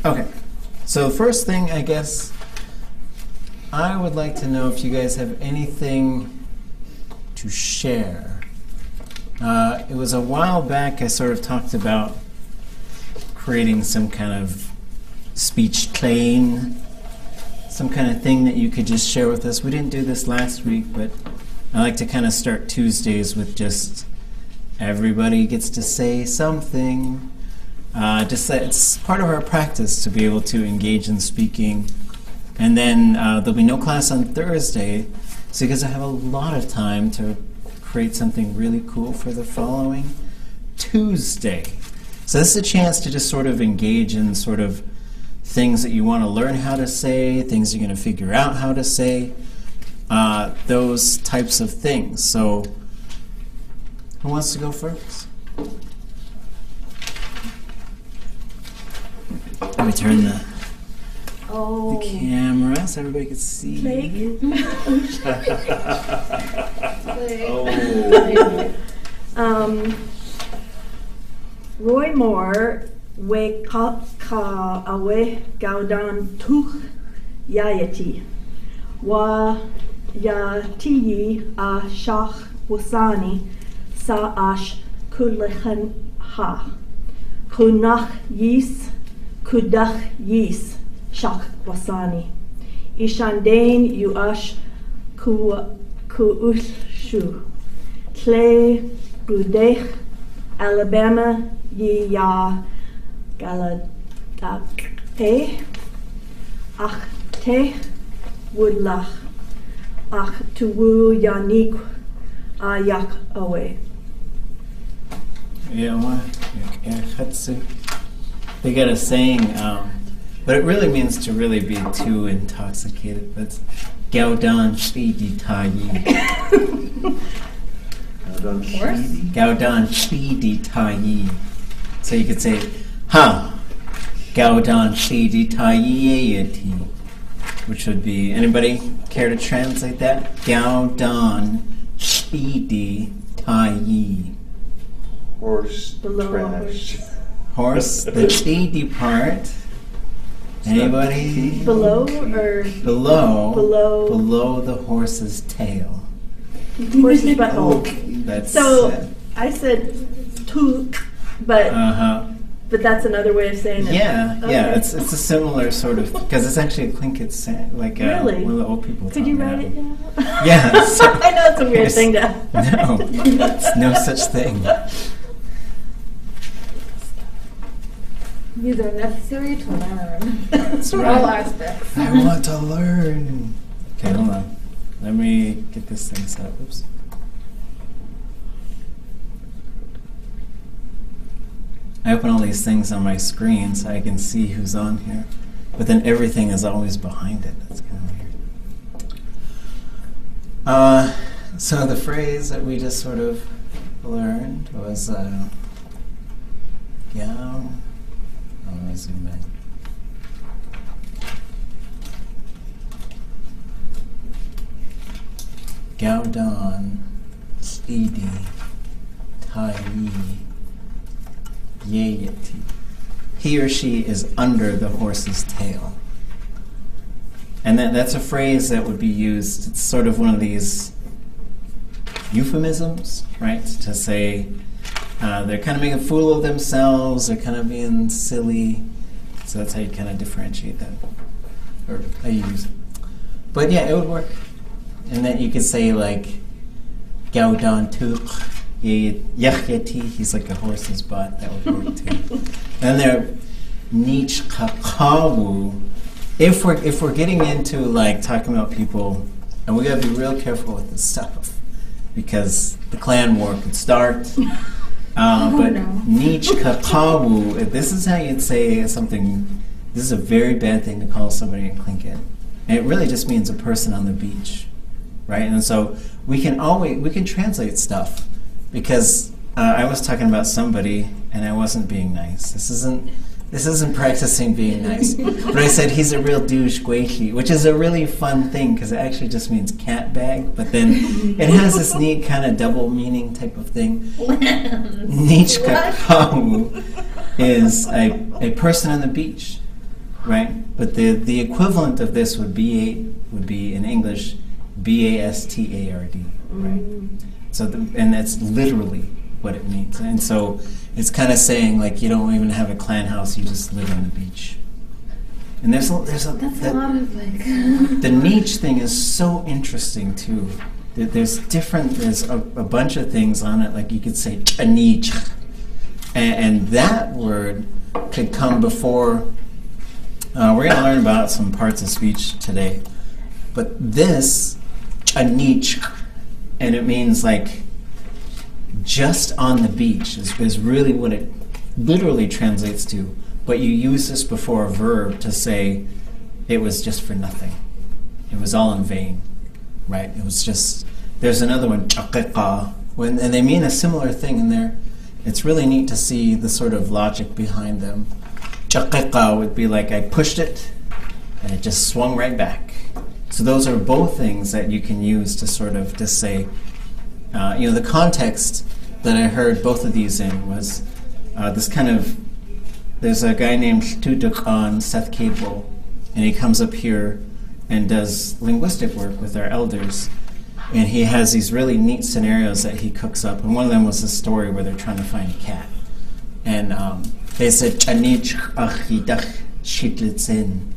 Okay. So first thing, I guess, I would like to know if you guys have anything to share. It was a while back I sort of talked about creating some kind of speech plane, some kind of thing that you could just share with us. We didn't do this last week, but I like to kind of start Tuesdays with just everybody gets to say something. Just that it's part of our practice to be able to engage in speaking. And then there'll be no class on Thursday, so you guys have a lot of time to create something really cool for the following Tuesday. So this is a chance to just sort of engage in sort of things that you want to learn how to say, things you're going to figure out how to say, those types of things. So who wants to go first? Let me turn the camera so everybody can see. Roy Moore, we ka awe gaudan tuch yayati. Wa ya tiyi a shach wasani sa ash kulechan ha. Kunach yis kudach yis shach wasani. Ishandain yuash kuushu. Tle gudech Alabama ye ya galadate ach te woodlach ach tuwu yanik ayak away. They got a saying, but it really means to really be too intoxicated. That's Gaudan Shidi Tayi. Gaudan Shidi Tayi. So you could say, Ha Gaudan Shidi Tayi, which would be, anybody care to translate that? Gaudan Shidi Tayi. Horse trash. Horse, the shady part. Anybody? Below or below the horse's tail. Horse's butthole. That's so I said tu, but that's another way of saying it. Yeah, okay. Yeah. It's a similar sort of, because it's actually a Tlingit saying, like really? One of the old people. Could you write it down? Yeah. So I know it's a weird thing to. No, it's no such thing. These are necessary to learn. That's right. All aspects. I want to learn. Okay, hold on. Let me get this thing set up. Oops. I open all these things on my screen so I can see who's on here. But then everything is always behind it. That's kind of weird. So the phrase that we just sort of learned was, yeah. I'm going to zoom in. Gaudan Shidi Tayi Yeyati. He or she is under the horse's tail. And that's a phrase that would be used, it's sort of one of these euphemisms, right? To say they're kind of making a fool of themselves, they're kind of being silly. So that's how you kind of differentiate that, or how you use it. But yeah, it would work. And then you could say like, Gaudan Tuk Yachyati, he's like a horse's butt, that would work too. Then there, Nich Kakawu. If we're getting into like talking about people, and we gotta be real careful with this stuff, because the clan war could start. But Nich Kakawu, this is how you'd say something. This is a very bad thing to call somebody in Tlingit. And it really just means a person on the beach, right? And so we can translate stuff, because I was talking about somebody and I wasn't being nice. This isn't practicing being nice. But I said he's a real douche guichi, which is a really fun thing because it actually just means cat bag, but then it has this neat kind of double meaning type of thing. Nich Kakawu is a person on the beach. right? But the equivalent of this would be in English bastard, right? So and that's literally what it means. And so it's kind of saying like you don't even have a clan house, you just live on the beach. And there's a That's a lot of like. the niche thing is so interesting too. There's a bunch of things on it, like you could say a niche, and that word could come before. We're going to learn about some parts of speech today, but this a niche, and it means like just on the beach is really what it literally translates to. But you use this before a verb to say it was just for nothing. It was all in vain, right? It was just. There's another one, chaqiqa, and they mean a similar thing in there. It's really neat to see the sort of logic behind them. Chaqiqa would be like I pushed it, and it just swung right back. So those are both things that you can use to sort of just say, the context that I heard both of these in was this kind of. There's a guy named Tudukhan Seth Cable, and he comes up here and does linguistic work with our elders. And he has these really neat scenarios that he cooks up. And one of them was a story where they're trying to find a cat. And they said, Chanich achidach shitlitzen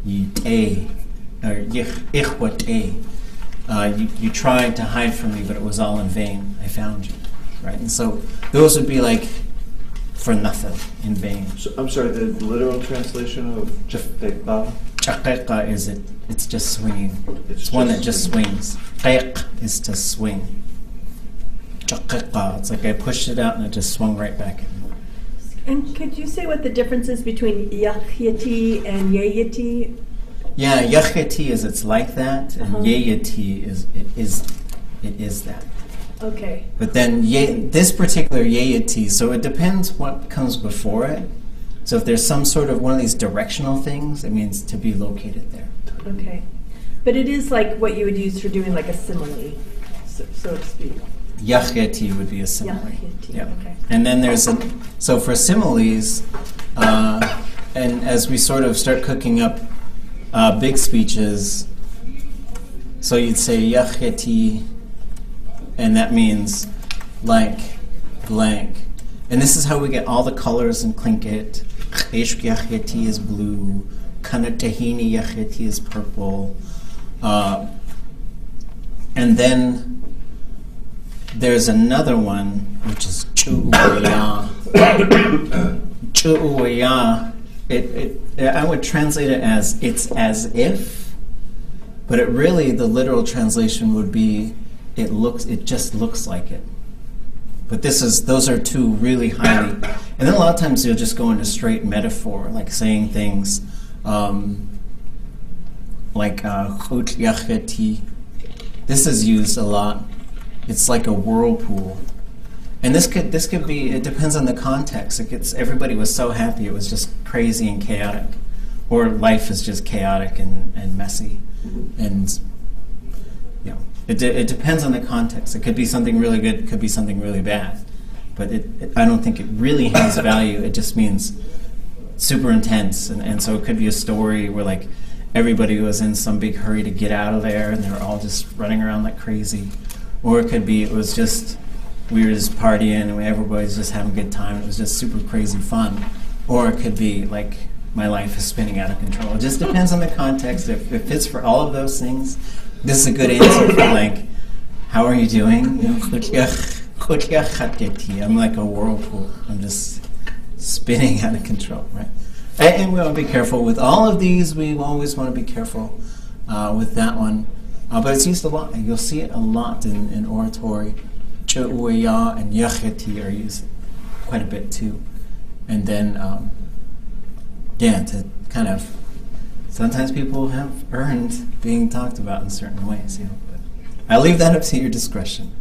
yite, or ichwate. You tried to hide from me, but it was all in vain. I found you. Right? And so those would be like, for nothing, in vain. So, I'm sorry, the literal translation of chaqiqa? Chaqiqa is it's just swinging. It's one just that just swings. Qayq is to swing. Chaqiqa, it's like I pushed it out and it just swung right back in. And could you say what the difference is between yachyati and yayati? Yeah, yachyati is it's like that, and yayati is it is that. Okay. But then this particular yayati, so it depends what comes before it. So if there's some sort of one of these directional things, it means to be located there. Okay. But it is like what you would use for doing like a simile, so to speak. Yachyati would be a simile. Yachyati, Yeah. okay. And then so for similes, and as we sort of start cooking up big speeches, so you'd say yachyati, and that means like blank. And this is how we get all the colors in Tlingit. Eshk yachyati is blue. Kanatahini yachyati is purple. And then there's another one, which is chu'uya. Chu'uya, I would translate it as it's as if, but it really, the literal translation would be it just looks like it. But those are two really highly, and then a lot of times you'll just go into straight metaphor, like saying things like chut yacheti. This is used a lot. It's like a whirlpool, and this could be. It depends on the context. Everybody was so happy it was just crazy and chaotic, or life is just chaotic and messy, and it depends on the context. It could be something really good. It could be something really bad, but I don't think it really has value. It just means super intense, and so it could be a story where like everybody was in some big hurry to get out of there, and they were all just running around like crazy. Or it could be it was just we were just partying and everybody's just having a good time. It was just super crazy fun. Or it could be like my life is spinning out of control. It just depends on the context. If it fits for all of those things, this is a good answer for like, how are you doing? I'm like a whirlpool. I'm just spinning out of control, right? And we want to be careful with all of these. We always want to be careful with that one. But it's used a lot. You'll see it a lot in oratory. Chu'uya and yacheti are used quite a bit too. And then, to kind of, sometimes people have earned being talked about in certain ways. But I'll leave that up to your discretion.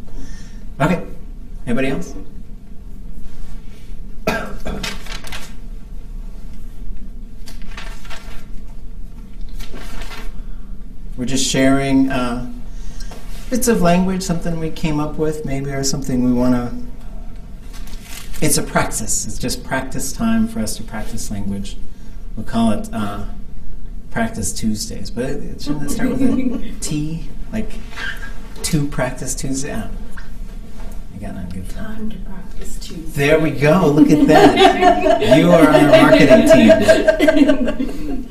Okay, anybody else? We're just sharing bits of language, something we came up with maybe, or something we want to... It's a practice. It's just practice time for us to practice language. We'll call it Practice Tuesdays. But shouldn't it start with a T? Like, to Practice Tuesday? I got on good time. Time to practice Tuesday. There we go. Look at that. You are on our marketing team.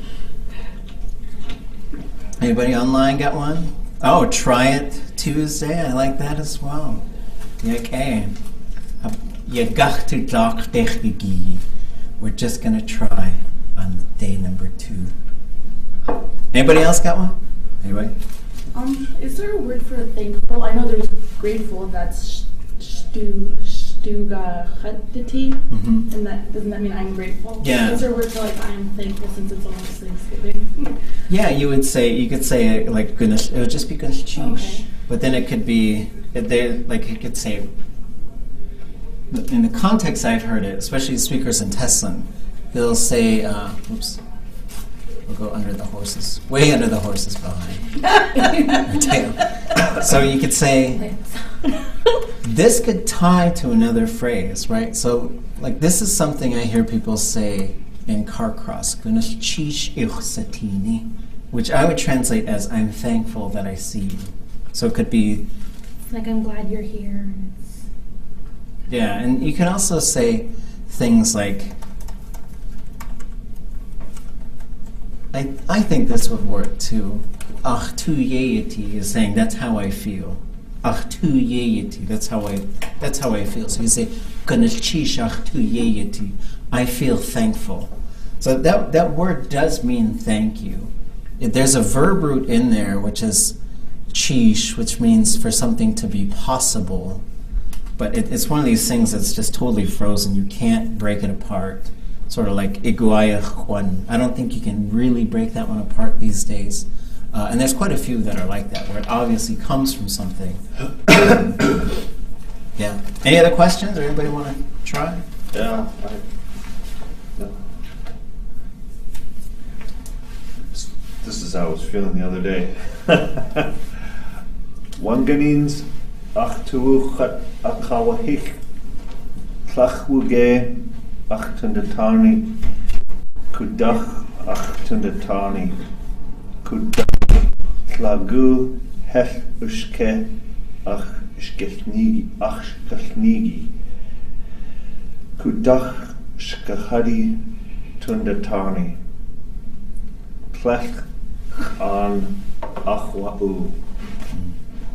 Anybody online got one? Oh, try it Tuesday. I like that as well. Okay. We're just going to try on day number 2. Anybody else got one? Anybody? Is there a word for thankful? I know there's grateful. That's stugachatiti, and that doesn't that mean I'm grateful? Yeah. Is there a word for like I'm thankful since it's almost Thanksgiving? Yeah, you could say it like goodness. It would just be goodness cheese. Okay. But then it could be like you could say. In the context I've heard it, especially speakers in Teslin, they'll say, oops, we'll go under the horses, way under the horses behind our tail. So you could say, this could tie to another phrase, right? So, like, this is something I hear people say in car cross, which I would translate as, I'm thankful that I see you. So it could be, Like, I'm glad you're here. yeah, and you can also say things like, I think this would work too. Ach tu yeyeti is saying that's how I feel. Ach tu yeyeti, that's how I feel. So you say, Ganashish ach tu yeyeti, I feel thankful. So that word does mean thank you. There's a verb root in there which is chish, which means for something to be possible. But it's one of these things that's just totally frozen. You can't break it apart. Sort of like iguaya juan. I don't think you can really break that one apart these days. And there's quite a few that are like that, where it obviously comes from something. Yeah. Any other questions, or anybody want to try? Yeah. This is how I was feeling the other day. Wanganins achtuchat akawahik tlachwuge achtundatani kudach achtundatani kudach tlagu heth ushke ach shkechnigi kudach shkachadi tundatani tlech an achwa'u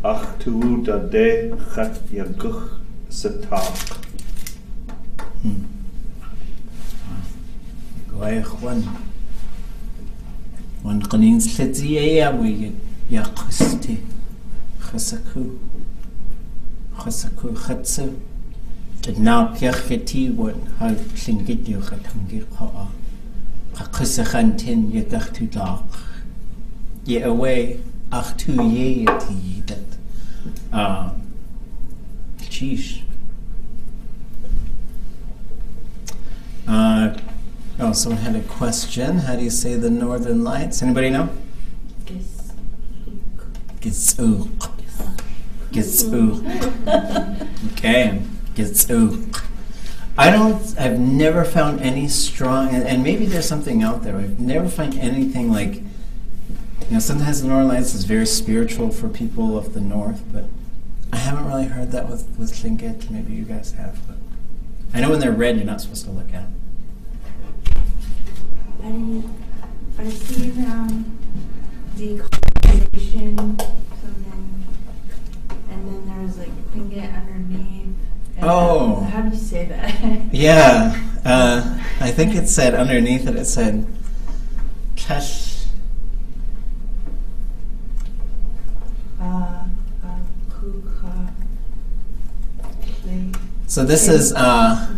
ach tu da de chat yaguch satach. Iguaya juan. Wan qanin sletiya we yaqusti khasaku khatsu. Now Kircheti would have Tlingit you Hatangir Haa. Hakusachantin Yagachtu Dark. Ye away Achtu Yeti that Cheesh. Oh, someone had a question. How do you say the Northern Lights? Anybody know? Gitsuk. Gitsuk. Okay. Gitsuk. I've never found any strong, and maybe there's something out there. I've never found anything like, sometimes the Northern Lights is very spiritual for people of the North, but I haven't really heard that with Tlingit. Maybe you guys have, but I know when they're red, you're not supposed to look at them. I've seen decolonization, and then there's like Tlingit underneath. Oh. How do you say that? Yeah, I think it said underneath it said Kesh. So this is I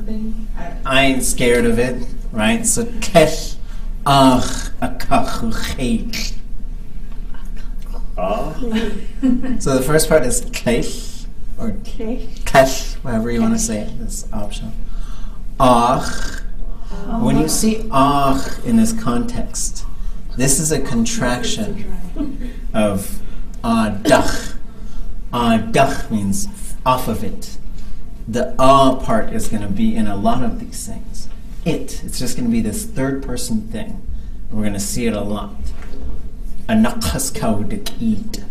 ain't scared of it, right? So Kesh akachuchek. So the first part is Kesh. Or kesh, whatever you want to say it, it's optional. Ach. When you see ach in this context, this is a contraction of dach. Dach means off of it. The part is going to be in a lot of these things. it. It's just going to be this third person thing. And we're going to see it a lot. Anakaskaudik.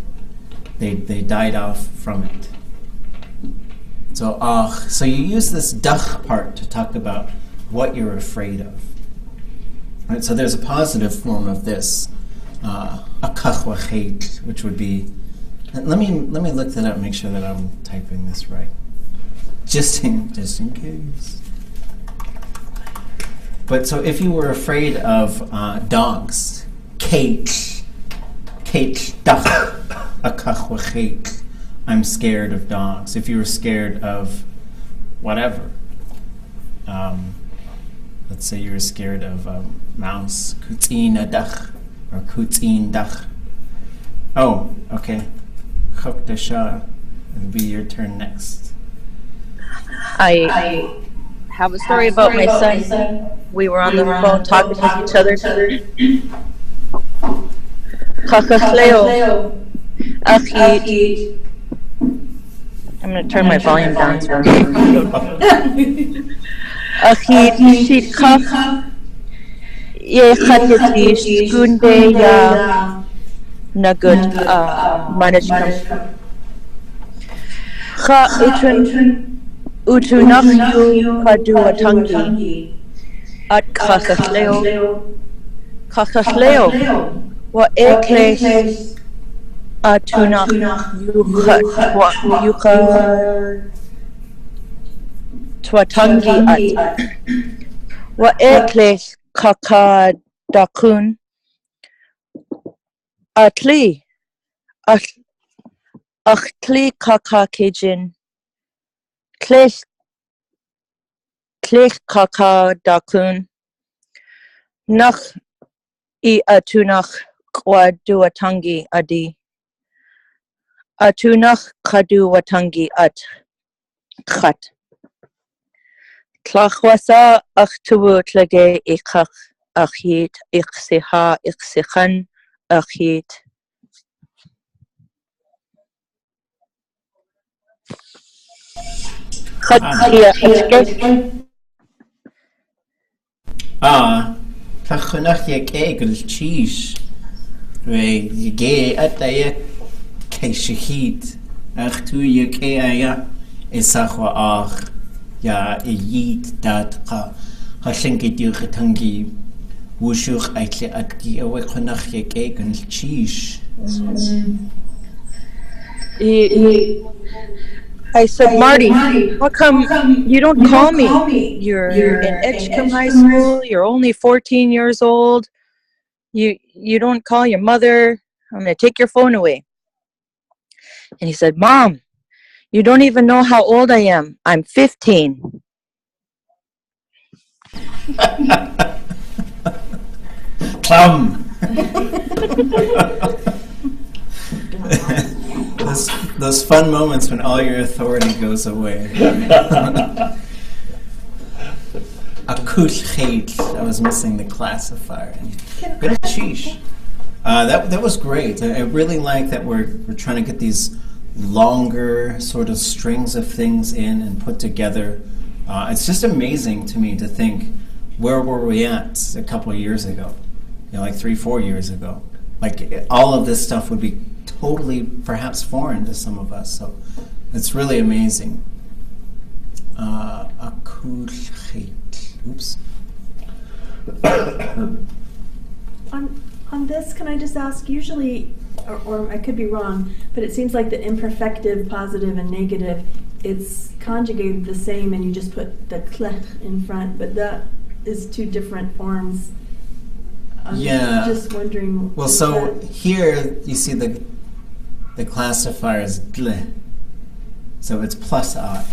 They died off from it. So so you use this dach part to talk about what you're afraid of. Right, so there's a positive form of this, akach, which would be. Let me look that up and make sure that I'm typing this right, just in case. But so if you were afraid of dogs, kate dach, akach, I'm scared of dogs. If you were scared of whatever. Let's say you're scared of a mouse, kutzin adach, or kutzin dach. Oh, okay. Chok desha. It'll be your turn next. I have a story about my son. We were on the phone talking with each other. Chakasleo. Achid. I'm going to turn my volume down. Achid shitkach yechatetish gunde ya nagut management. Cha itun utunach yu kadu atangi at kachasleo wa ekles atunach yucha twatangi at wa ekles kakadakun atli achtli kakakejin kles kakadakun nach I atunach kwaduatangi adi atunach kaduatangi at khat Tlachwasa achtuwu tlage ikach achit iksiha iksikhan achit. Khatia achke. Tlachunach yek egel cheese. Re yege ataya keishihit. Achtu yek aya isachwa ach. Ja, yit dat ka hashinki duchetangi wushuch aikle atki awekhanach yek egen cheese. I said, Marty, how come you don't call me? You're in Edgecombe High School. You're only 14 years old. You don't call your mother. I'm going to take your phone away. And he said, Mom, you don't even know how old I am. I'm 15. Plum. Those fun moments when all your authority goes away. Akut. I was missing the classifier. Sheesh. That was great. I really like that we're trying to get these longer sort of strings of things in and put together. It's just amazing to me to think, where were we at a couple of years ago? Like 3-4 years ago. Like all of this stuff would be totally perhaps foreign to some of us. So it's really amazing. Oops. On this, can I just ask, usually, or I could be wrong, but it seems like the imperfective, positive, and negative, it's conjugated the same and you just put the klech in front, but that is two different forms. I'm just wondering. Well, so here you see the classifier is gle, so it's plus I.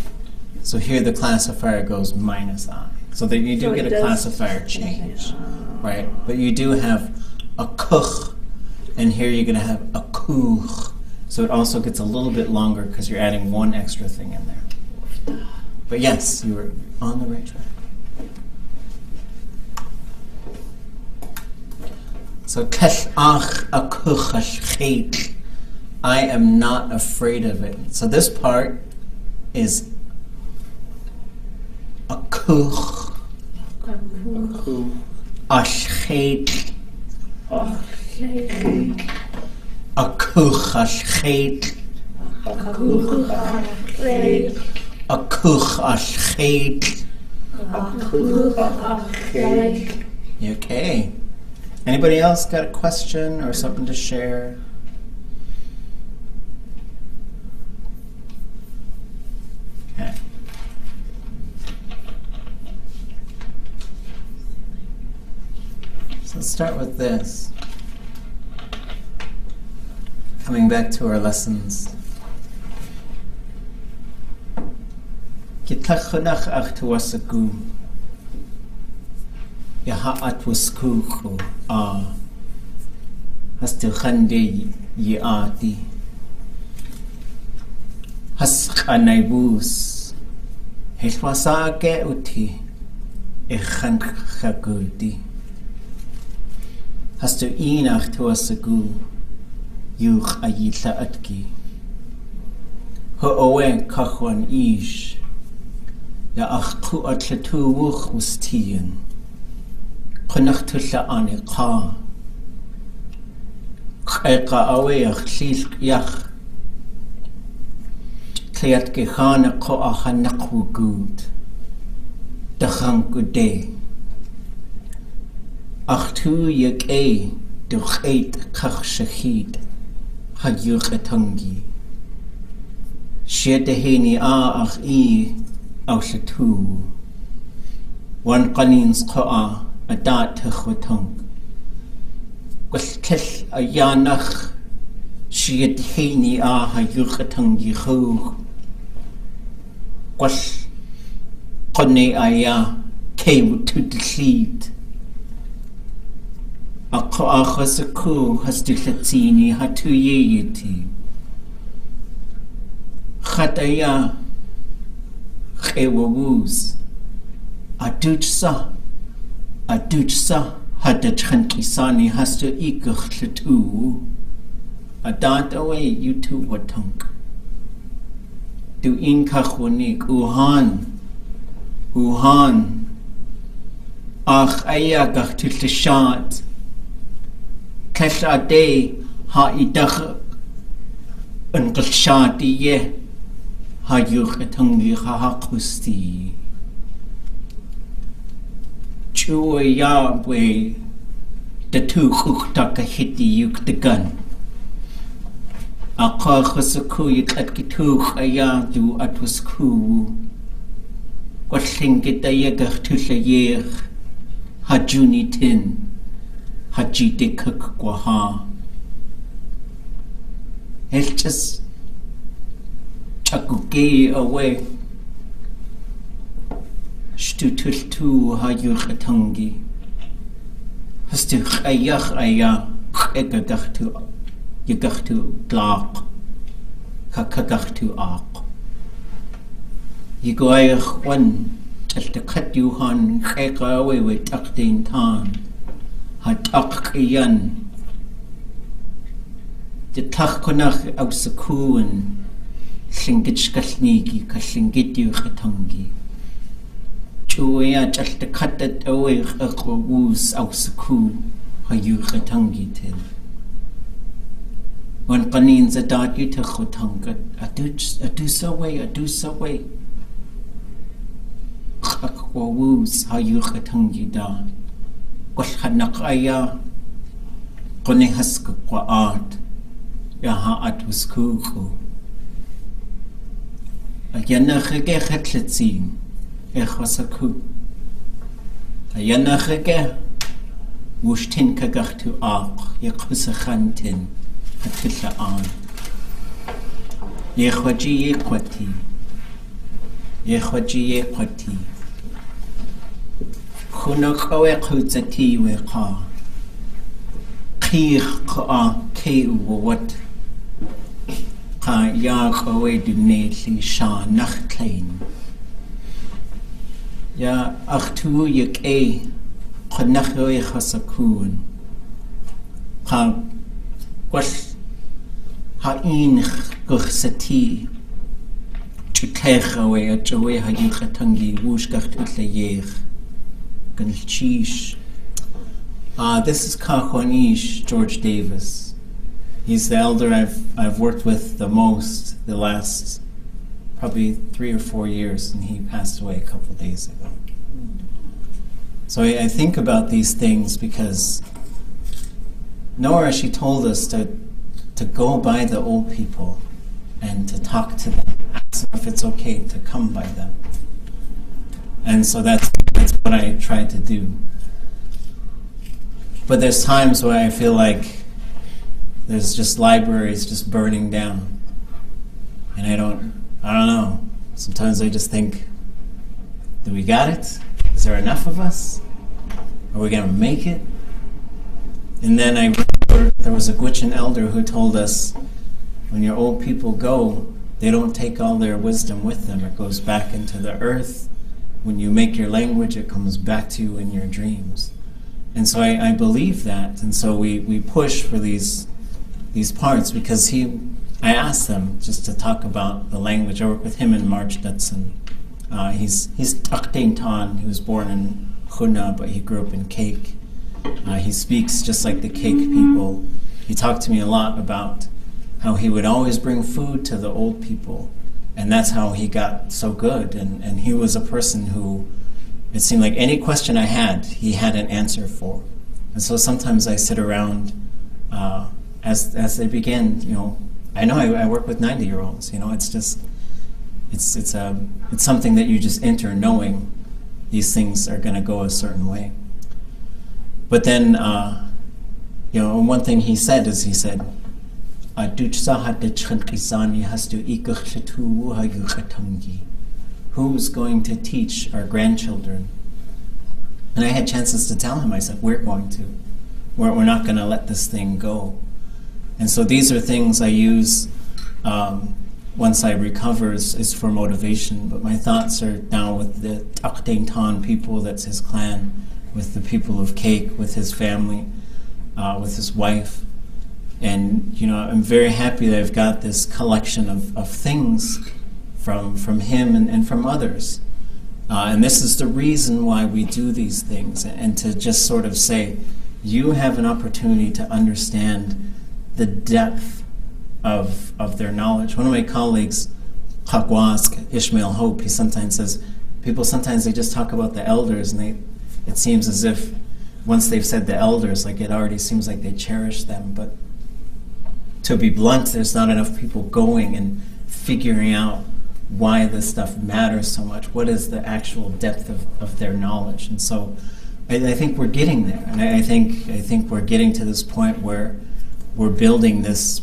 So here the classifier goes minus I. So that you do get a classifier change, right? But you do have a kuch, and here you're going to have a kuch. So it also gets a little bit longer because you're adding one extra thing in there. But yes, you were on the right track. So keshach akuch. I am not afraid of it. So this part is akuch. Ashchet. Achleid. Akuch ashchet. Achleid. Akuch ashchet. Achleid. Okay. Anybody else got a question or something to share? Okay. So let's start with this. Coming back to our lessons. Kitachunach achtuasaku. Yahat waskuku hastu khande yiati hasqanaibus heswasake uti ekhan khagudi hastu inach tuasagu yuch ayitla atki ho owen kachwan ish ya achku atlatu wuch ustien Qunachtulla ani qa Qeqa aweyach llilq yach Tliat gechana qo achanaqwu gud Dachangude Achtu yag duchait kach shahid Hagyuch etangi Shiedeheni ach awlatu Wan qanins qo'a Adat chwtong. Gwelltell a yanach siad heini a ha ywchatong i chwg. Gwell qone a ya cew tu dyllid. A co achos y cw has dyllatini ha tu ieti. Chad a ya chew a wws. A dwtsa. A dwtsa hada chankisani has to ikach latu. A dat away you two watunk. Do in kachunik uhan. Ach ayagach to the shot. Kesh a day ha idach uncle shati ye. Ha yuch etungi ha hakusti. Chua Yahweh, the two chuchtaka hiti yuk the gun. A kachasaku yik at kituch ayadu at was ku. What Tlingit a yagach to the year, hajuni tin, hajite kuk gwaha. It's just chakuge away. Stutul tu ha yuchatangi. Hastu ayach aya egagachtu yagachtu glaq kakagachtu aq. Yigoyach one telta kat yuhan keka away with takdin tan. Hat akiyan. The tachkonach ausakuan. Tlingit skalnigi ka tlingit yuchatangi. Chuya just the cut that away a woos out saku, ha you retangitin. When panins a dart you to hotanga, a do so way. Aqua woos, ha you retangi da. Quashanakaya, Conehaska qua art, yaha at was kuku. A yanachege hetletzin. Echosaku. A yanachege wushtin kagachtu aq, yakusachantin, hatilla an. Yechwaji yekwati. Hunakawe kutzati weqa. Kir ka keu wat. Ka yakawe dunetli sha nachtlein. Ya achtu yek qanakhwe khasakun ha was ha in gursati chikhawe atwe ha yikhatangi wushgacht utleyer Ganchish. This is Kahonish George Davis. He's the elder I've worked with the most the last probably 3 or 4 years, and he passed away a couple days ago. So I think about these things because Nora, she told us to go by the old people and to talk to them, ask them if it's okay to come by them. And so that's what I try to do. But there's times where I feel like there's just libraries just burning down. And I don't know. Sometimes I just think, do we got it? Is there enough of us? Are we going to make it? And then I remember there was a Gwich'in elder who told us, when your old people go, they don't take all their wisdom with them. It goes back into the earth. When you make your language, it comes back to you in your dreams. And so I believe that. And so we push for these parts because I asked them just to talk about the language. I work with him in March Dutson. He's Taktain Tan. He was born in Khuna, but he grew up in Cake. He speaks just like the Cake people. He talked to me a lot about how he would always bring food to the old people. And that's how he got so good. And he was a person who, it seemed like any question I had, he had an answer for. And so sometimes I sit around as they begin, I know I work with 90-year-olds, it's just, it's something that you just enter knowing these things are going to go a certain way. But then, one thing he said is, who's going to teach our grandchildren? And I had chances to tell him, I said, we're going to. We're not going to let this thing go. And so these are things I use once I recover is for motivation. But my thoughts are now with the Taktain Tan people, that's his clan, with the people of Cake, with his family, with his wife. And I'm very happy that I've got this collection of things from him and from others. And this is the reason why we do these things, and to just sort of say, you have an opportunity to understand the depth of their knowledge. One of my colleagues, Hagwask, Ishmael Hope, he sometimes says, people sometimes they just talk about the elders, and it seems as if once they've said the elders, like it already seems like they cherish them. But to be blunt, there's not enough people going and figuring out why this stuff matters so much. What is the actual depth of their knowledge? And so I think we're getting there. And I think we're getting to this point where we're building this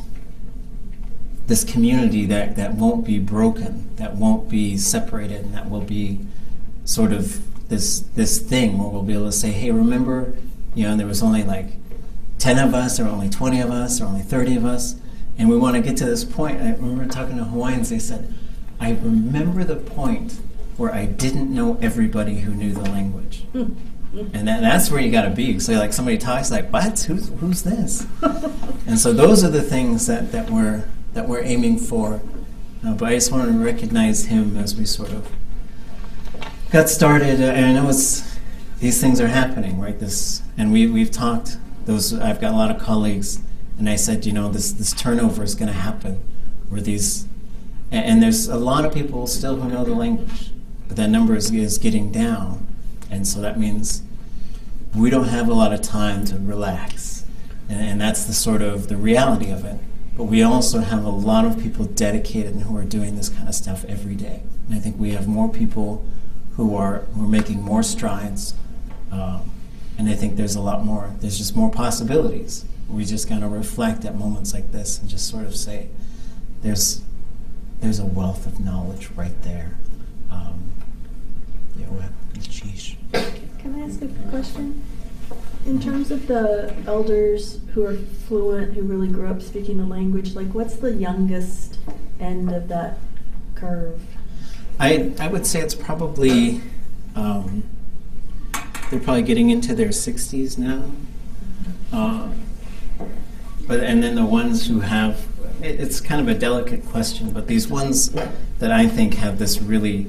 community that won't be broken, that won't be separated, and that will be sort of this thing where we'll be able to say, hey, remember, there was only like 10 of us, or only 20 of us, or only 30 of us, and we want to get to this point. I remember talking to Hawaiians, they said, I remember the point where I didn't know everybody who knew the language. And that's where you got to be. So like somebody talks like, what? Who's this? And so those are the things that we're aiming for. But I just want to recognize him as we sort of got started. And I know these things are happening, right? And we've talked. I've got a lot of colleagues, and I said, this turnover is going to happen, where and there's a lot of people still who know the language, but that number is getting down, and so that means we don't have a lot of time to relax, and that's the sort of the reality of it. But we also have a lot of people dedicated and who are doing this kind of stuff every day, and I think we have more people who are making more strides. And I think there's a lot more. There's just more possibilities. We just got to reflect at moments like this and just sort of say, there's a wealth of knowledge right there. Can I ask a question? In terms of the elders who are fluent, who really grew up speaking the language, like what's the youngest end of that curve? I would say it's probably... they're probably getting into their 60s now. And then the ones who have, it's kind of a delicate question, but these ones that I think have this really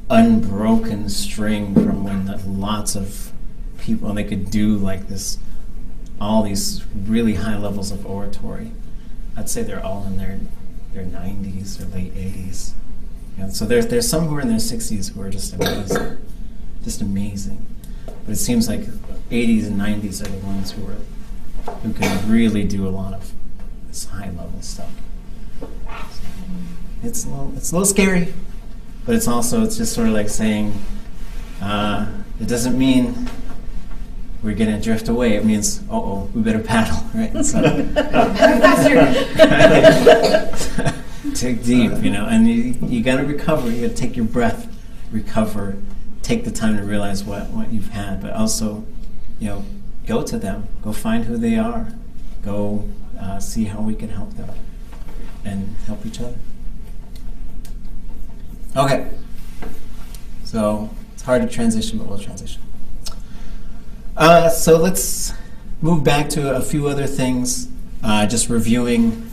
unbroken string from when lots of people, they could do like this, all these really high levels of oratory. I'd say they're all in their 90s or late 80s. And so there's some who are in their 60s who are just amazing. Just amazing. But it seems like 80s and 90s are the ones who can really do a lot of this high level stuff. It's a little scary, but it's just sort of like saying, it doesn't mean we're going to drift away. It means, we better paddle, right? So, dig deep, and you got to recover. You got to take your breath, recover, take the time to realize what you've had, but also, go to them, go find who they are, go see how we can help them and help each other. Okay, so it's hard to transition, but we'll transition. So let's move back to a few other things, just reviewing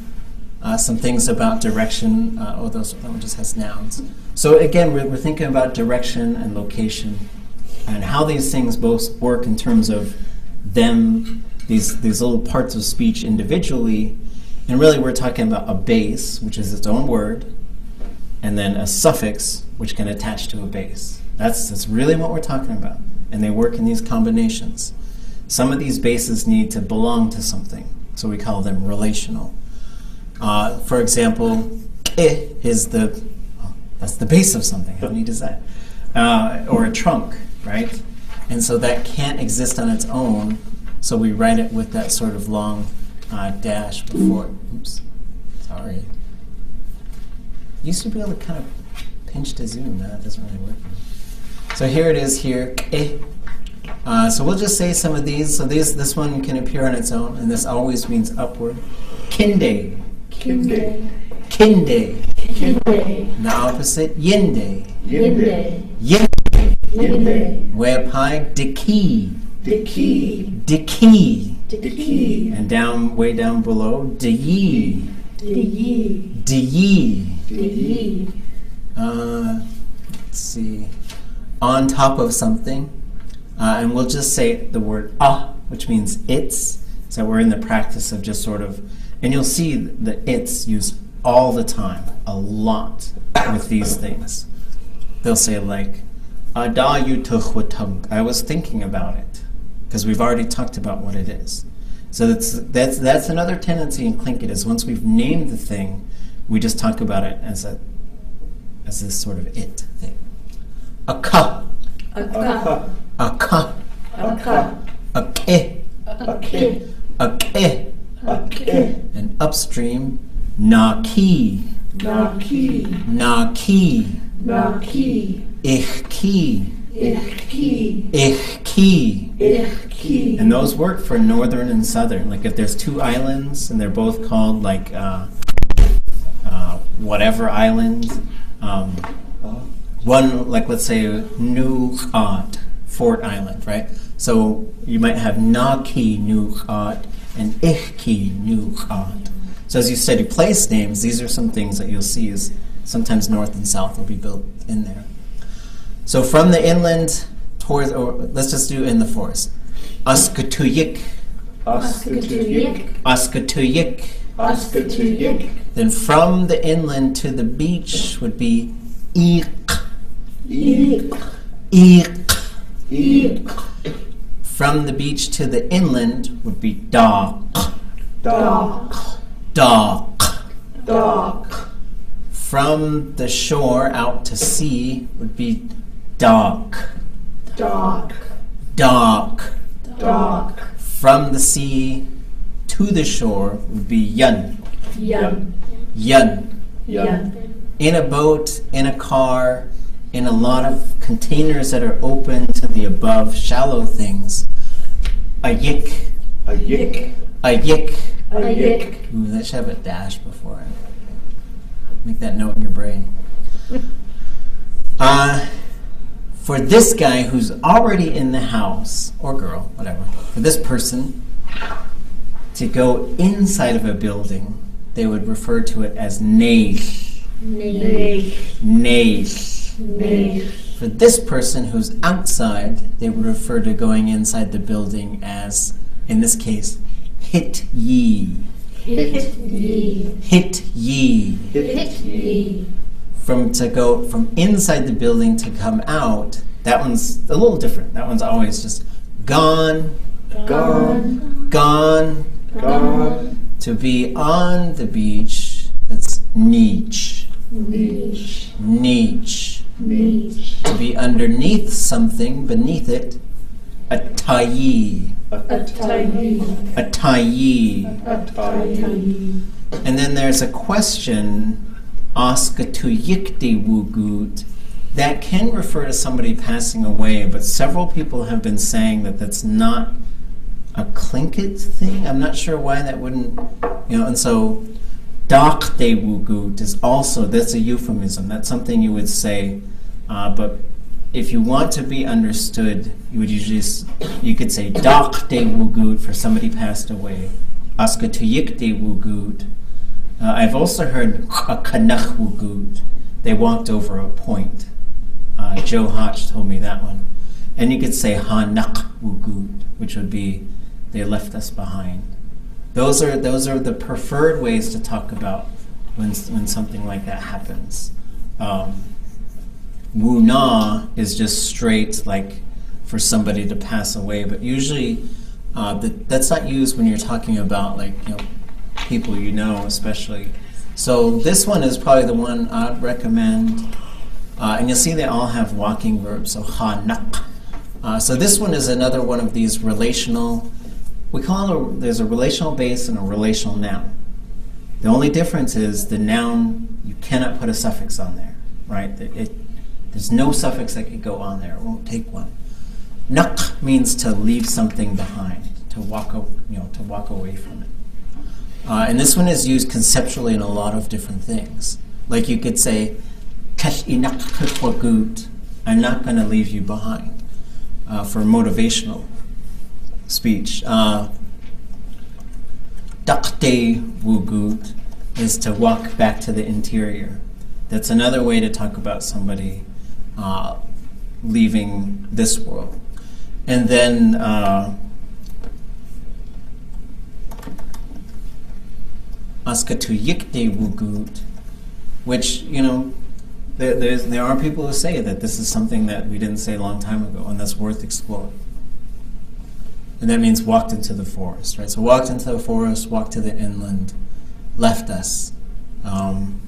some things about direction. That one just has nouns. So again, we're thinking about direction and location and how these things both work in terms of them, these little parts of speech individually, and really we're talking about a base, which is its own word, and then a suffix, which can attach to a base. That's really what we're talking about. And they work in these combinations. Some of these bases need to belong to something, so we call them relational. For example, is that's the base of something. How neat is that? Or a trunk, right? And so that can't exist on its own, so we write it with that sort of long dash before. Oops, sorry. Used to be able to kind of pinch to zoom. Now that doesn't really work. So here it is here. So we'll just say some of these. So this one can appear on its own, and this always means upward. Kinde. Kinde. Kinde. Kinde. And the opposite, yinde. Yinde. Yinde. Yinde. Way up high, diki. Diki. Diki. Diki. And way down below, diyi. Diyi. Diyi. Diyi. Let's see. On top of something. And we'll just say the word which means it's. So we're in the practice of just sort of, and you'll see the it's used all the time, a lot with these things. They'll say like, I was thinking about it, because we've already talked about what it is. So that's another tendency in Tlingit, is once we've named the thing, we just talk about it as this sort of it thing. A ka. A ka. A ka. A ka. A ke. A ke. A ke. A ke. And upstream, na ki. Na ki. Na ki. Na ki. Ich ki. Ich ki. Ich ki. Ich ki. And those work for northern and southern. Like if there's two islands and they're both called like whatever island. One, like let's say Nu'at, Fort Island, right? So you might have Naki Nu'at and Ihki Nu'at. So as you study place names, these are some things that you'll see is sometimes north and south will be built in there. So from the inland towards, or let's just do in the forest. Askatuyik. Askatuyik. Askatuyik. Askatuyik. Then from the inland to the beach would be Ik. Ik. Ik. Ik. From the beach to the inland would be Dak. Dak. Dak. Dak. From the shore out to sea would be Dak. Dak. Dak. Dak. From the sea to the shore would be Yun. Yun. Yun. Yun. In a boat, in a car, in a lot of containers that are open to the above shallow things. A yik. A yik. A yik. A yik. Ooh, that should have a dash before it. Make that note in your brain. For this guy who's already in the house, or girl, whatever, for this person to go inside of a building, they would refer to it as neich. Neich. Neich. Neich. For this person who's outside, they would refer to going inside the building as, in this case, hit ye. Hit ye. Hit ye. Hit ye. To go from inside the building to come out, that one's a little different. That one's always just gone, Gone. gone. Gone. To be on the beach, that's niche. Niche. Niche. Niche. To be underneath something, beneath it, a tayi. A tiny. A tayi. A tiny. And then there's a question, aska tu yikti wugut, that can refer to somebody passing away, but several people have been saying that that's not a Tlingit thing. I'm not sure why that wouldn't, and so dakte wugut is also, that's a euphemism. That's something you would say, but if you want to be understood, you could say dakte wugut for somebody passed away. Aska tu yikti wugut. I've also heard a kanach wugut. They walked over a point. Joe Hodge told me that one. And you could say hanak wugut, which would be they left us behind. Those are the preferred ways to talk about when something like that happens. Wuna is just straight, like for somebody to pass away, but usually that's not used when you're talking about people especially. So this one is probably the one I'd recommend. And you'll see they all have walking verbs, so hanak. So this one is another one of these relational, there's a relational base and a relational noun. The only difference is the noun, you cannot put a suffix on there, right? There's no suffix that could go on there. It won't take one. Nak means to leave something behind, to walk away from it. And this one is used conceptually in a lot of different things. Like you could say, I'm not going to leave you behind, for motivational speech. Dakte wugut is to walk back to the interior. That's another way to talk about somebody leaving this world. And then askatu yikte wugut, which, there are people who say that this is something that we didn't say a long time ago, and that's worth exploring. And that means walked into the forest, right? So walked into the forest, walked to the inland, left us. And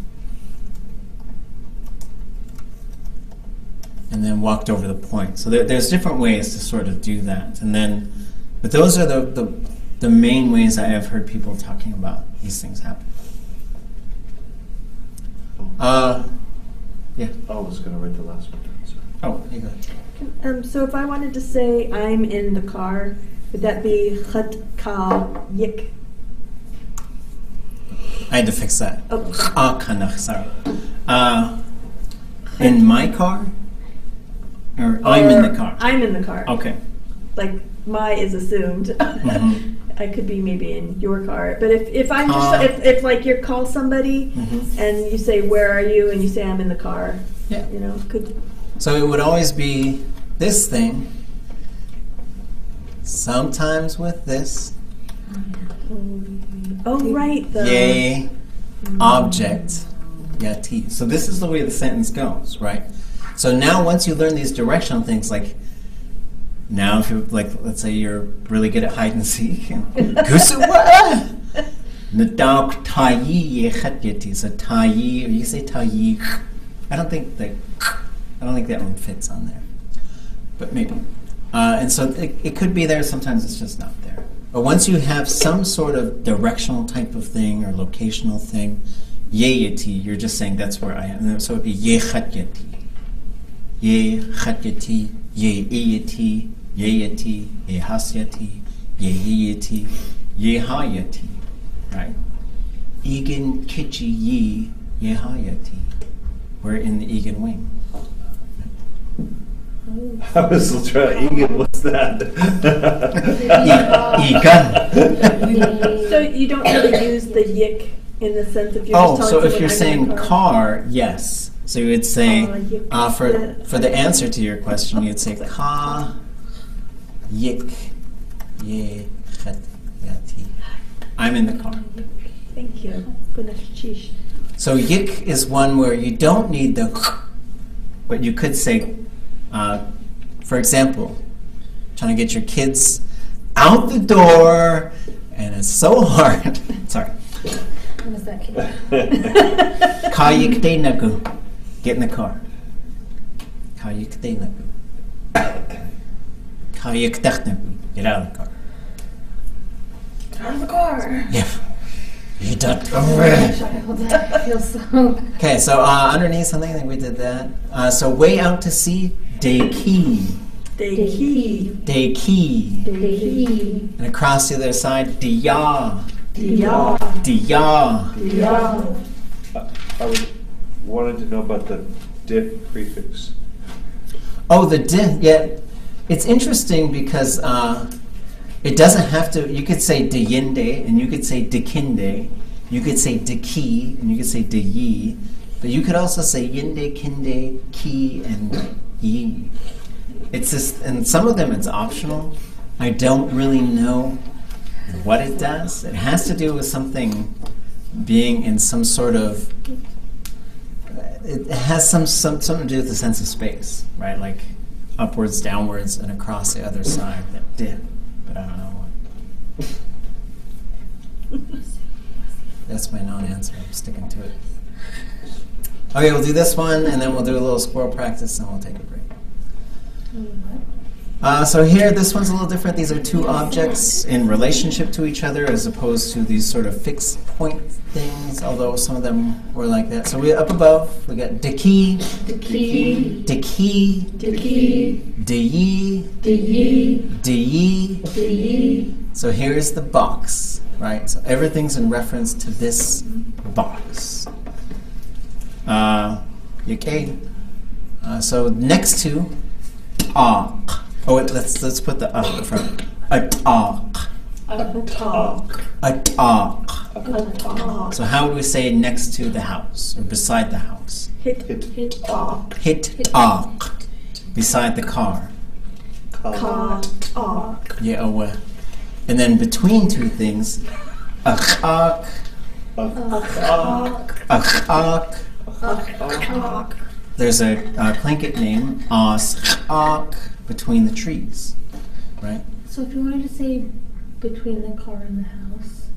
then walked over the point. So there's different ways to sort of do that. But those are the main ways I have heard people talking about these things happen. Yeah. I was going to write the last one down. Sorry. Oh, you go ahead. So if I wanted to say I'm in the car, would that be chat ka yik? I had to fix that. Oh. Kanach, sorry. In my car? Or I'm in the car? I'm in the car. Okay. Like my is assumed. Mm-hmm. I could be maybe in your car, but if I'm just if like you call somebody and you say where are you and you say I'm in the car, Yeah. could. So it would always be this thing, sometimes with this, Oh right, the yay, object, yati. So this is the way the sentence goes, right? So now once you learn these directional things, like now if you're let's say you're really good at hide and seek, kusuwa, nadok tayi yechat yati. So tayi, or you say tayi. I don't think that one fits on there, but maybe. And so it could be there. Sometimes it's just not there. But once you have some sort of directional type of thing or locational thing, yeyati, you're just saying that's where I am. So it would be yechatyati, yechatyati, yeyati, yeyati, yehasyati, yehiyati, yehayati, right? Egan kichi ye yehayati. We're in the Egan wing. I was trying. Egan, what's that? Egan. So you don't really use the yik in the sense if you're just telling So if someone you're I'm in saying the car, yes. So you would say, yik. for the answer to your question, you'd say ka yik ye chet yati. I'm in the car. Thank you. Goodness, sheesh. So yik is one where you don't need the, but you could say, for example, trying to get your kids out the door, and it's so hard. Sorry. What was that kid? Ka yik te nagu. Get in the car. Ka yik te nagu. Ka yik te nagu. Get out of the car. Out of the car. Yeah. You ducked Child, I feel so. Okay, so underneath something, I think we did that. So way out to sea, de ki. De ki. De ki. He. And across the other side, de ya. Ya. De ya. Ya. I wanted to know about the diff prefix. Oh, the di, yeah. It's interesting because it doesn't have to, you could say de yinde, and you could say de kinde, you could say de ki, and you could say de yi, but you could also say yinde, kinde, ki, and yi. It's just, and some of them it's optional. I don't really know what it does. It has to do with something being in some sort of, it has something to do with the sense of space, right? Like upwards, downwards, and across the other side, that dip. But I don't know what. That's my non-answer. I'm sticking to it. Okay, we'll do this one, and then we'll do a little squirrel practice, and we'll take a break. So here, this one's a little different. These are two objects in relationship to each other as opposed to these sort of fixed point things, although some of them were like that. So we up above, we got de ki, De ki. de ki, De ki. de yi, De yi. de yi. De yi. So here's the box, right? So everything's in reference to this box. Okay. So next to ak. Oh, wait, let's put the in front. A talk. A talk. A talk. A talk. So how would we say next to the house or beside the house? Hit. Hit talk. Hit talk. Beside the car. Ka talk. Yeah. And then between two things, a chak, A talk. a chak. A talk. There's a Tlingit name, chak, between the trees, right? So if you wanted to say between the car and the house,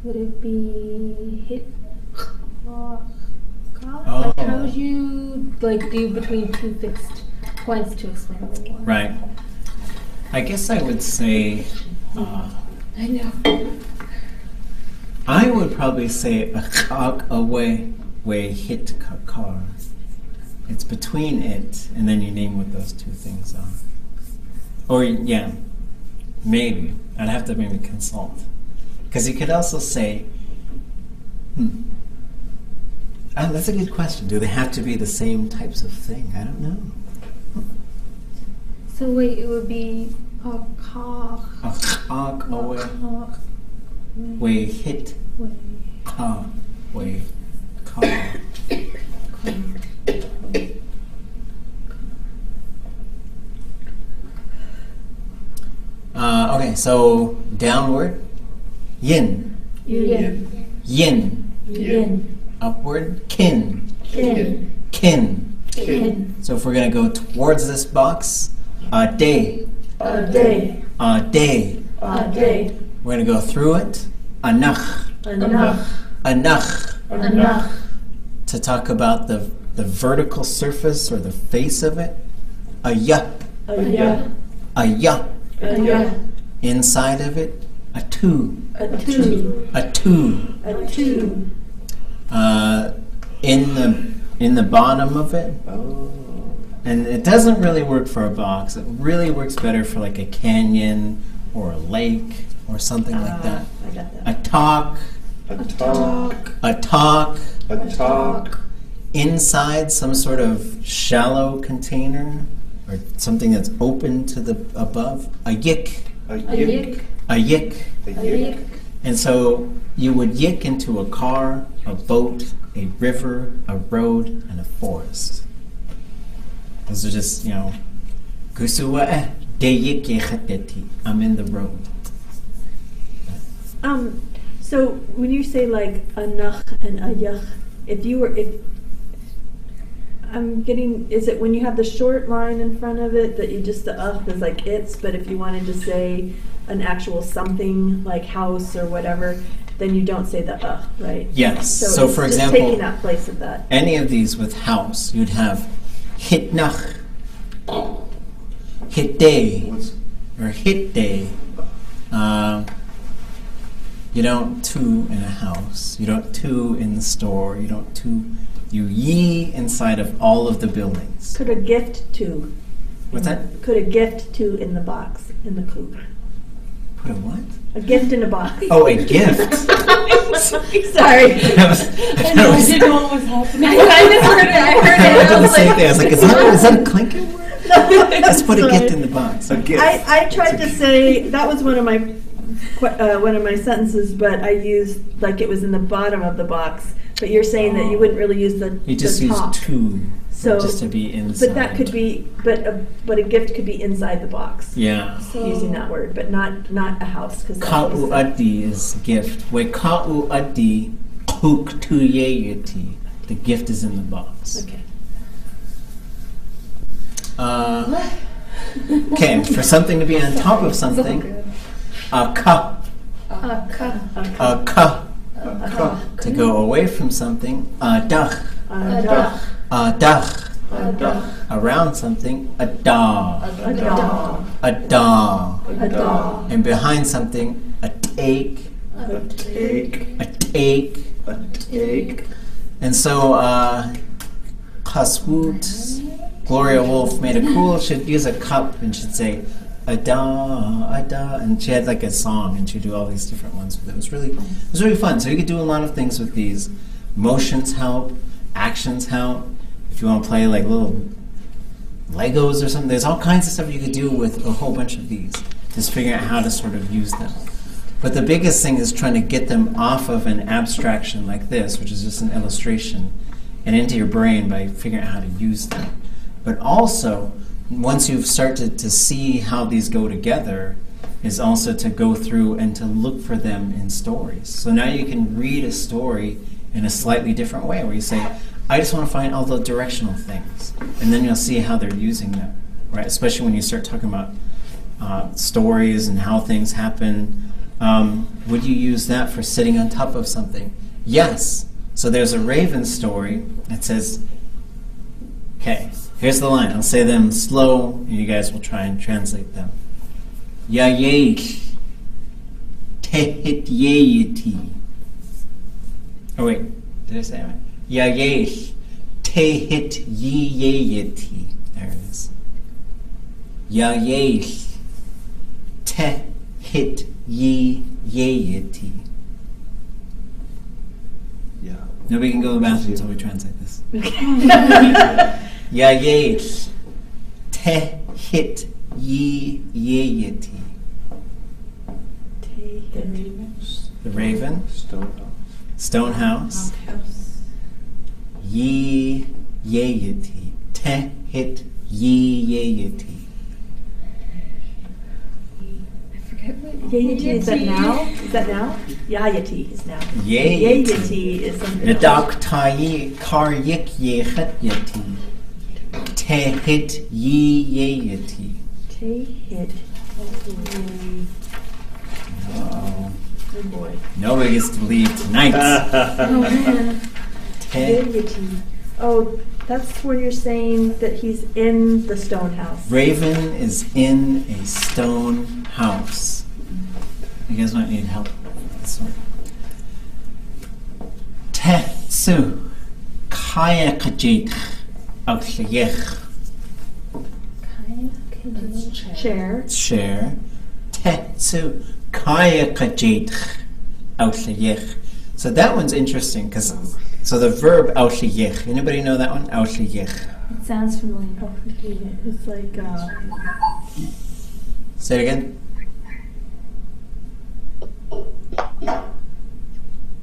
would it be hit? Oh. Like how would you do between two fixed points to explain the one? Right. I guess I would say, I know. I would probably say a chak away hit car. It's between it, and then you name what those two things are. Or, yeah, maybe. I'd have to maybe consult. Because you could also say, that's a good question. Do they have to be the same types of thing? I don't know. So wait, it would be a car. A chak away hit car. Way car. Okay, so downward, yin. Yin. Yin. Yin. Upward, kin. Kin. Kin. Kin. So if we're going to go towards this box, a day. A day. A day. A day. We're going to go through it, anach. Anach. Anach. Anach. To talk about the vertical surface or the face of it, a ya. A ya. A ya. A ya. Inside of it, a two. A two. A two. A two. In the bottom of it, Oh. and it doesn't really work for a box. It really works better for like a canyon or a lake or something like that. I got that. A talk, A talk. a talk, A talk. inside some sort of shallow container or something that's open to the above. A yik, A A yik. yik. a yik. A A yik. yik. And so you would yik into a car, a boat, a river, a road, and a forest. Those are just, Kusuwa deyik yechateti. I'm in the road. So when you say like anach and ayach, is it when you have the short line in front of it that you just the is like it's, but if you wanted to say an actual something like house or whatever, then you don't say the right? Yes. So it's for just example, taking that place of that. any of these with house, you'd have hitnach, hitday, or hitday. You don't two in a house. You don't two in the store. You don't two. You ye inside of all of the buildings. Could a gift to? What's that? Could a gift to in the box in the coop? Put a what? A gift in a box. Oh, a gift. Sorry. I didn't know what was happening. I heard it. I did the same thing. I was like, is that a Tlingit word? Let's put a gift in the box. A gift. I tried to say that was one of my sentences, but I used like it was in the bottom of the box. But you're saying that you wouldn't really use the You just use top. two, So, just to be inside. But that could be, but a gift could be inside the box. Yeah. Using that word, but not a house. Ka'u addi is gift. Where ka'u addi huk tu yeyeti. The gift is in the box. Okay. Okay, for something to be on top of something, a ka. A ka. To go away from something, a dach. A dach. Around something, a da. A da. And behind something, a take. A take. And so, Chaswut, Gloria Wolf made a cool, she'd use a cup and she'd say, a da, and she had like a song and she'd do all these different ones with it. It was really fun. So you could do a lot of things with these. Motions help, actions help. If you want to play like little Legos or something, there's all kinds of stuff you could do with a whole bunch of these. Just figuring out how to sort of use them. But the biggest thing is trying to get them off of an abstraction like this, which is just an illustration, and into your brain by figuring out how to use them. But also, once you've started to see how these go together, is also to go through and to look for them in stories. So now you can read a story in a slightly different way, where you say, I just want to find all the directional things. And then you'll see how they're using them, right? Especially when you start talking about stories and how things happen. Would you use that for sitting on top of something? Yes. So there's a raven story that says, okay, here's the line. I'll say them slow, and you guys will try and translate them. Yayesh tehit yeyeti. Oh wait, did I say it right? Yayesh tehit yeyeti. There it is. Yayesh tehit yeyeti. Yeah. Nobody can go to the bathroom until we translate this. Yayesh tehit yeyeti. The raven. Stone house. Yeyeti. Tehit yeyeti. Yayeti, is that now? Is that now? Yayeti is now. Yeyeti. Yayeti is something else. Nadak tayi kar yik yechet yeti. Tehit yeyeti. Tehit. Oh, Oh boy. nobody gets to leave tonight. Oh man. Te- Yayeti. Oh, that's where you're saying that he's in the stone house. Raven is in a stone house. You guys might need help with this one. Tetsu kaya kajit akliyech. Chair. Share. Tetsu kaya kajit akliyech. So that one's interesting because so the verb akliyech. Anybody know that one? Akliyech. It sounds familiar. It's like Say it again.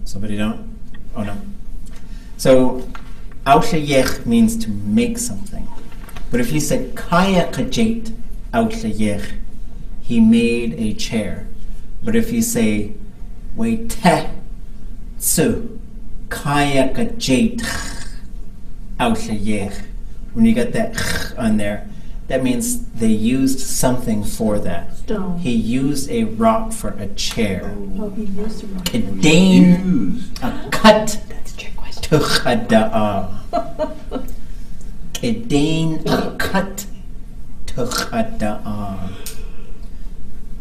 Somebody don't? Oh no. So, Aushayech means to make something. But if you said Kaya Kajate Aushayech, he made a chair. But if you say Wei Te Tsu Kaya Kajate Aushayech, when you get that on there, that means they used something for that. Stone. He used a rock for a chair. Oh, he used a rock. Kedain a cut That's a trick question. tuchada'a. Kedain a cut tuchada'a.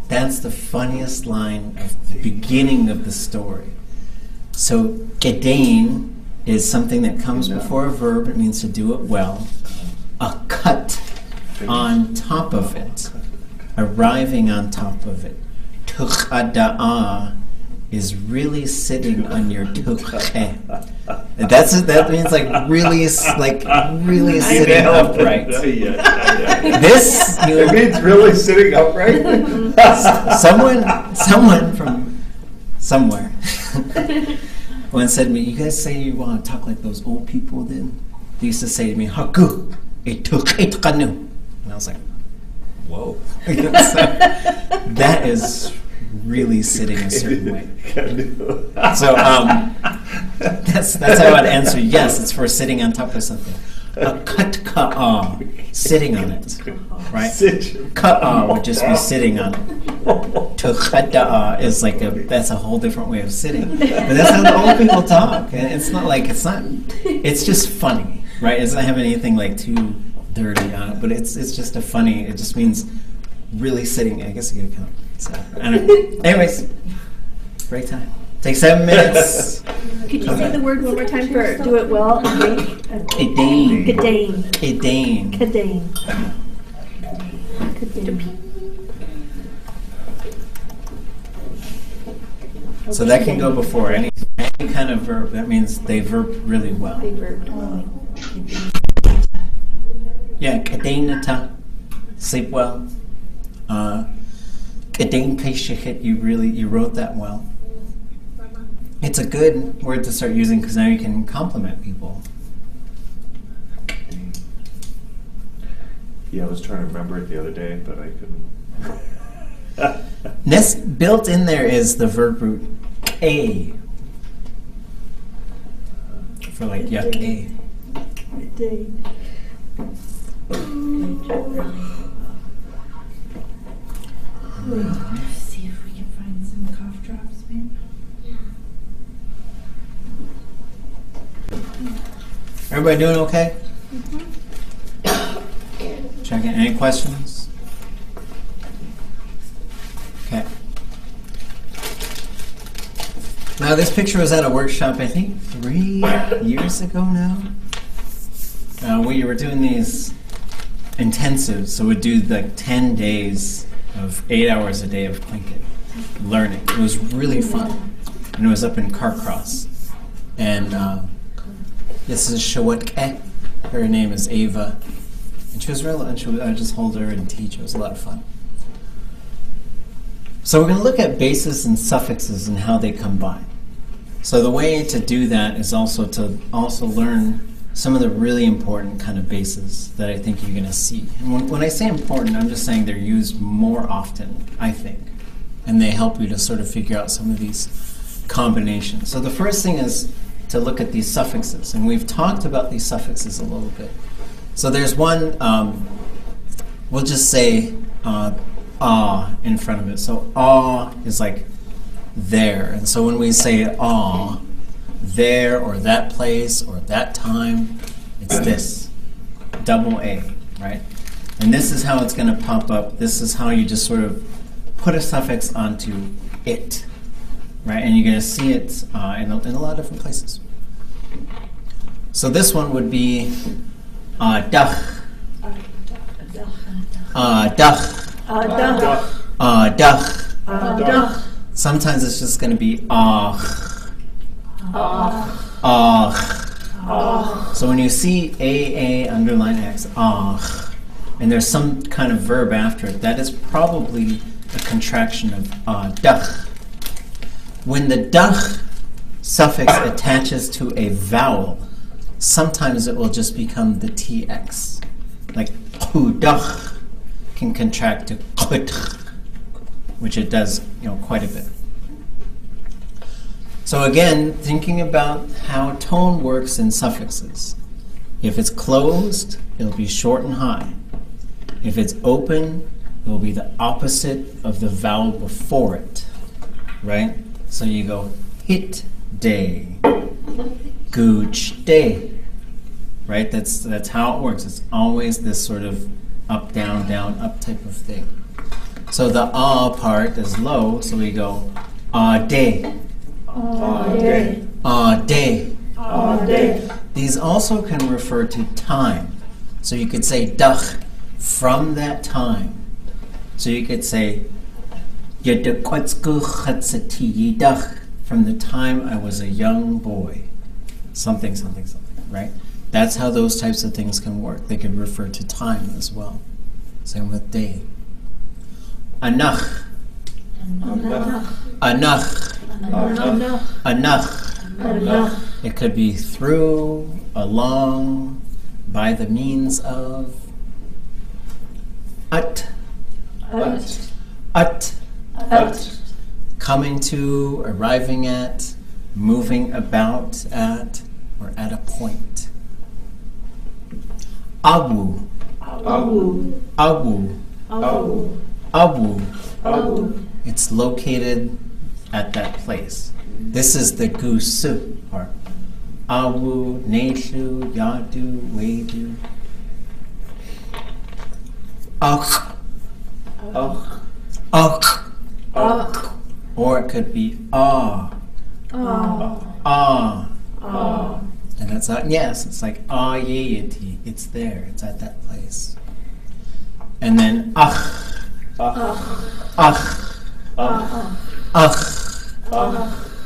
That's the funniest line of the beginning of the story. So kedain is something that comes before a verb. It means to do it well. A cut on top of it, arriving on top of it. Tuchada'a is really sitting on your tukhe. That means really sitting upright. This It means really sitting upright? someone from somewhere once said to me, "You guys say you want to talk like those old people did?" They used to say to me, "Haku etukhetqanu." And I was like, whoa. So, that is really sitting a certain way. So that's how I'd answer yes, it's for sitting on top of something. A katka'a, sitting on it. Right? Ka'a would just be sitting on it. Tukhada'a is that's a whole different way of sitting. But that's how the old people talk. And it's just funny, right? It doesn't have anything too dirty on it, but it's just it just means really sitting. I guess you gotta count. So, I don't know. Anyways, break time. Take 7 minutes. Could you say the word one more time for do it well? Kedain. Kedain. Kedain. Kedain. Kedain. So that can go before any kind of verb. That means they verb really well. They verbed well. Yeah, kedainata, sleep well. Kedain kaishikit, you wrote that well. It's a good word to start using because now you can compliment people. Yeah, I was trying to remember it the other day, but I couldn't. Built in there is the verb root a for yuck a. Kedain. See if we can find some cough drops, maybe. Everybody doing okay? Checking. Any questions? Okay. Now this picture was at a workshop, I think 3 years ago now. We were doing these intensives, so we'd do 10 days of 8 hours a day of Tlingit learning. It was really fun, and it was up in Carcross. And this is Shawatke. Her name is Ava, and she was real. And I just hold her and teach. It was a lot of fun. So we're going to look at bases and suffixes and how they combine. So the way to do that is also to learn some of the really important kind of bases that I think you're going to see. And when I say important, I'm just saying they're used more often, I think. And they help you to sort of figure out some of these combinations. So the first thing is to look at these suffixes. And we've talked about these suffixes a little bit. So there's one, we'll just say in front of it. So is there. And so when we say there or that place or that time, it's this, double A, right? And this is how it's going to pop up. This is how you just sort of put a suffix onto it, right? And you're going to see it in a lot of different places. So this one would be dach, dach. Sometimes it's just going to be So when you see A underline X, and there's some kind of verb after it, that is probably a contraction of dach. When the dach suffix attaches to a vowel, sometimes it will just become the TX. Like qudakh can contract to qudkh, which it does, quite a bit. So again, thinking about how tone works in suffixes. If it's closed, it'll be short and high. If it's open, it will be the opposite of the vowel before it, right? So you go hit day, gooch day, right? That's how it works. It's always this sort of up, down, up type of thing. So the ah part is low, so we go ah day, Ah day. ah day. Ah day. These also can refer to time. So you could say dach, from that time. So you could say from the time I was a young boy. Something, right? That's how those types of things can work. They can refer to time as well. Same with day. Anach. Anach. Anach. It could be through, along, by the means of. At. Coming to, arriving at, moving about at, or at a point. Awu. It's located at that place. This is the gusu part. Awu, neshu, yadu, wedu. Akh. Or it could be ah. And that's not, yes, it's like yeti. It's there, it's at that place. And then ach.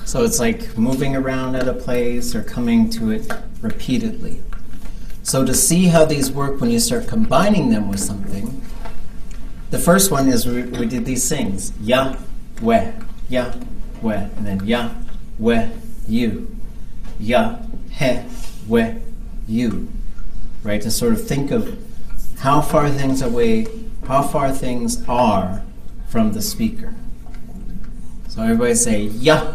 So it's like moving around at a place or coming to it repeatedly. So to see how these work when you start combining them with something, the first one is we did these things. Ya, we, and then ya, we, you. Ya, he, we, you. Right? To sort of think of how far things are from the speaker. So everybody say ya.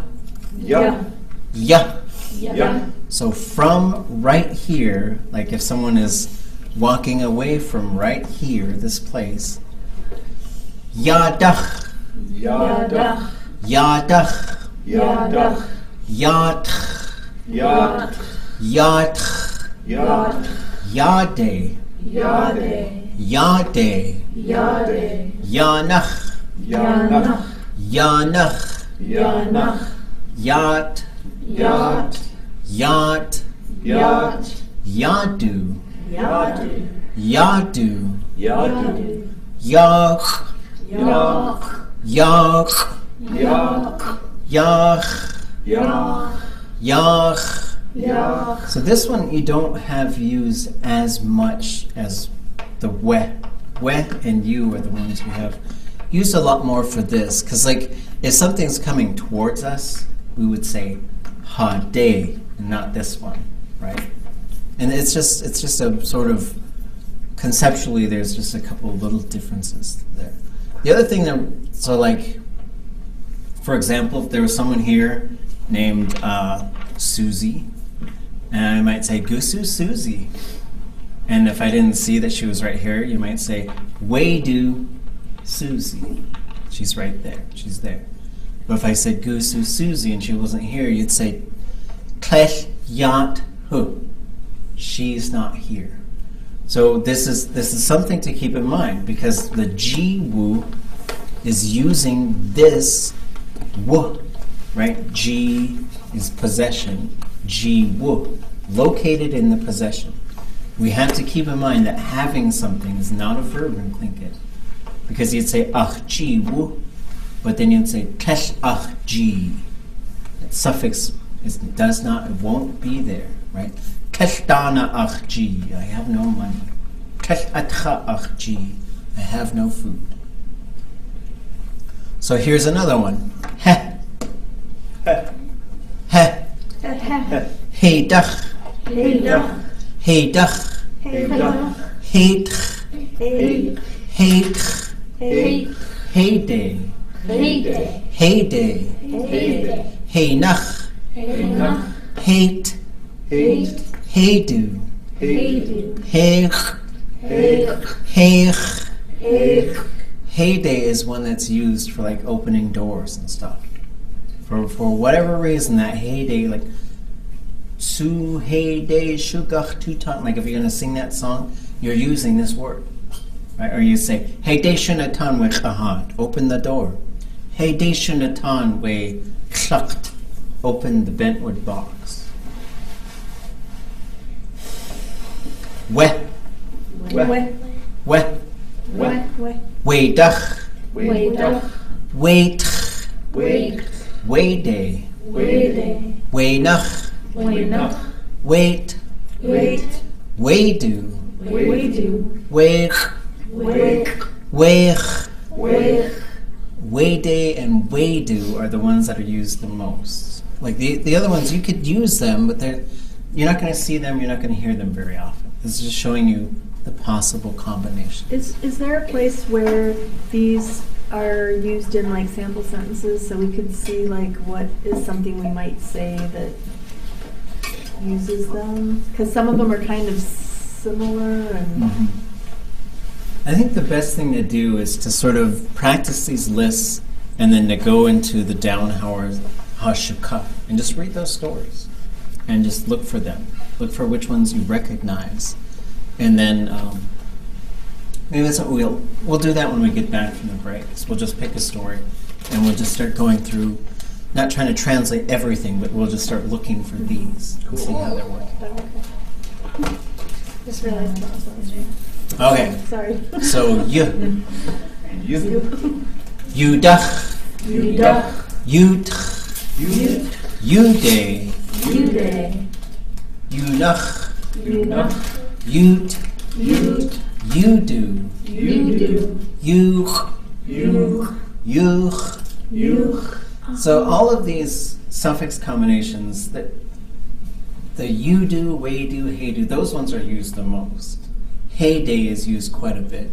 Ya. Ya. Ya. So from right here, like if someone is walking away from right here, this place, yadach. Yadach. Yadach. Yadach. Yat. Yat. Yat. Yat. Yade. Yade. Yade. Yade. Yanach. Yanach. Yanach. Yanach. Yat. Yat. Yat. Yat. Yadu. Yadu. Yadu. Yadu. Yach. Yach. Yach. Yach. Yach. Yach. Yach. Yach. So this one you don't have used as much as the we. We and you are the ones who have used a lot more for this. Because like if something's coming towards us, we would say ha day and not this one, right? And it's just a sort of conceptually there's just a couple of little differences there. The other thing that, so like, for example, if there was someone here named Susie, and I might say, Gusu Susie. And if I didn't see that she was right here, you might say, Waydu Susie. She's right there. She's there. But if I said Gusu Susie and she wasn't here, you'd say, Klesh Yat Hu. She's not here. So this is something to keep in mind because the G Wu is using this Wu, right? G is possession. G Wu, located in the possession. We have to keep in mind that having something is not a verb in Tlingit. Because you'd say ach ji wu, but then you'd say kesh ach ji. That suffix it won't be there, right? Kesh dana ach ji, I have no money. Kesh atcha ach ji, I have no food. So here's another one. Heh. Heh. Heh. Heidach. Heidach. Heidach. Heidach. Heidach. Heidach. Heidach. Heyday. Heyday. Heyday. Heyday. Heynach. Heynach. Hate. Hate. Heydo. Heydo. Heich. Heich. Heich. Heich. Heyday is one that's used for like opening doors and stuff. For whatever reason, that heyday, like Su heyday shugach tutan, like if you're gonna sing that song, you're using this word. Right? Or you say, heyday shunatan we chahat, open the door. Heyday shunatan we chacht, open the bentwood box. We. We. We. Weidach. Weidach. Weitch. Wait. Weyday. Weyday. Weynach. Weynach. Wait. Wait. Weydo. Weydo. Weich. Weich. Weich. Weich. Weyday and weydo are the ones that are used the most. Like the other ones, you could use them, but you're not going to see them, you're not going to hear them very often. It's just showing you the possible combination. Is there a place where these are used in like sample sentences so we could see like what is something we might say that uses them? Because some of them are kind of similar and... Mm-hmm. I think the best thing to do is to sort of practice these lists and then to go into the down Hashuka and just read those stories and just look for them. Look for which ones you recognize. And then maybe that's what we'll do that when we get back from the break. So we'll just pick a story and we'll just start going through, not trying to translate everything, but we'll just start looking for these and see how they're working. Just realized what I was doing. Okay. Sorry. So you. Yudach. Yudach. Yut. Yut. Yuday. Yuday. Yunach. Yunach. Yut. Yut. Yudu. Yudu. Yuch. Yuch. Yuch. Yuch. So all of these suffix combinations, that the yudu, waydu, heydu, those ones are used the most. Heyday is used quite a bit.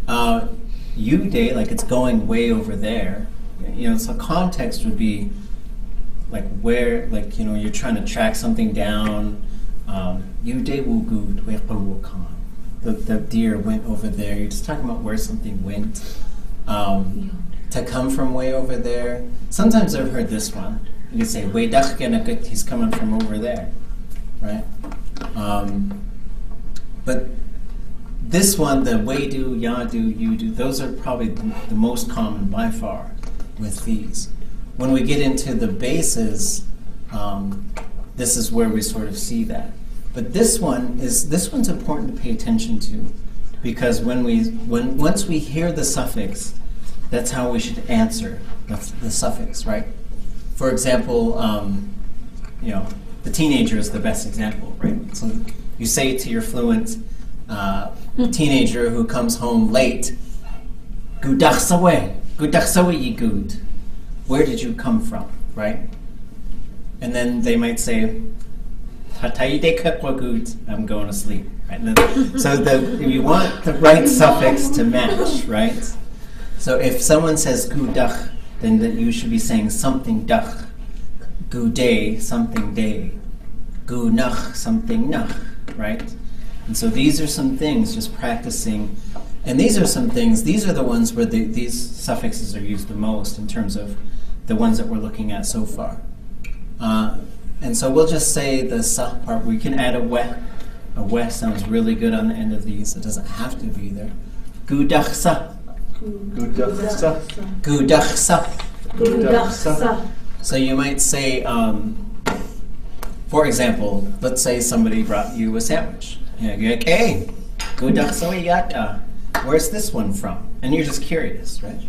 Yuday, like it's going way over there. You know, so context would be like where, like, you know, you're trying to track something down. Yuday wugud, wepawakan. The deer went over there. You're just talking about where something went. To come from way over there. Sometimes I've heard this one. You can say, Weidach genakut, he's coming from over there. Right? But this one, the waydu, yadu, yudu, those are probably the most common by far with these. When we get into the bases, this is where we sort of see that. But this one's important to pay attention to, because once we hear the suffix, that's how we should answer the suffix, right? For example, you know, the teenager is the best example, right? So you say to your fluent teenager who comes home late, "Gudachsawe, gudachsawe yigud." Where did you come from, right? And then they might say, "Hatayidekakwagut," I'm going to sleep. Right? So you want the right suffix to match, right? So if someone says gudach, then you should be saying something dach. Guday, something day. Gunach, something nach, right? And so these are some things, just practicing. And these are some things, these are the ones where these suffixes are used the most in terms of the ones that we're looking at so far. And so we'll just say the sa part. We can add a we. A we sounds really good on the end of these. It doesn't have to be there. Gudachsa. Gudachsa. Gudachsa. Gudachsa. So you might say, for example, let's say somebody brought you a sandwich. You're like, hey, gudachsa yata. Where's this one from? And you're just curious, right?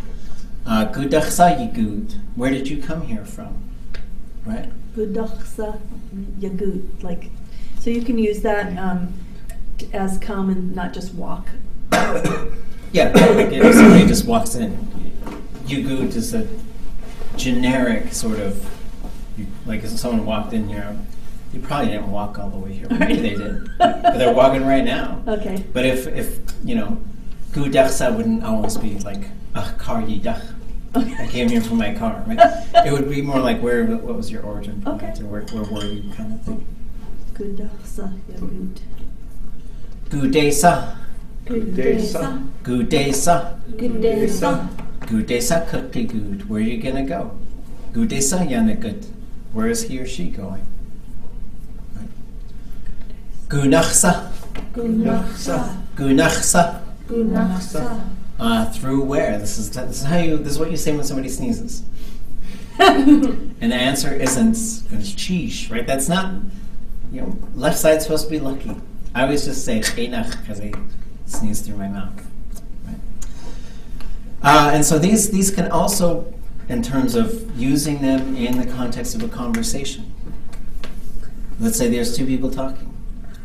Gudachsa yigud. Where did you come here from? Right? Gudachsa yagud. Like, so you can use that as come and not just walk. Yeah, like if somebody just walks in, yugud is a generic sort of, like if someone walked in here, You probably didn't walk all the way here. Maybe they did, but they're walking right now. Okay. But if you know, gu dachsa wouldn't always be like car yi dach. I came here for my car, right? It would be more like what was your origin point, Okay. or where were you, kind of thing. Gudachsa, yeah, good. Gu desa, Gudesa. gu desa, Gudesa. gu desa kukli gud. Where are you gonna go? Gu desa yana good. Where is he or she going? Right. Gu nachsa, Gunaksa. gu nachsa. Gunaksa. Through where? This is what you say when somebody sneezes. And the answer isn't cheesh, right? That's not, you know, left side's supposed to be lucky. I always just say chenach because I sneeze through my mouth. Right? And so these can also, in terms of using them in the context of a conversation. Let's say there's two people talking.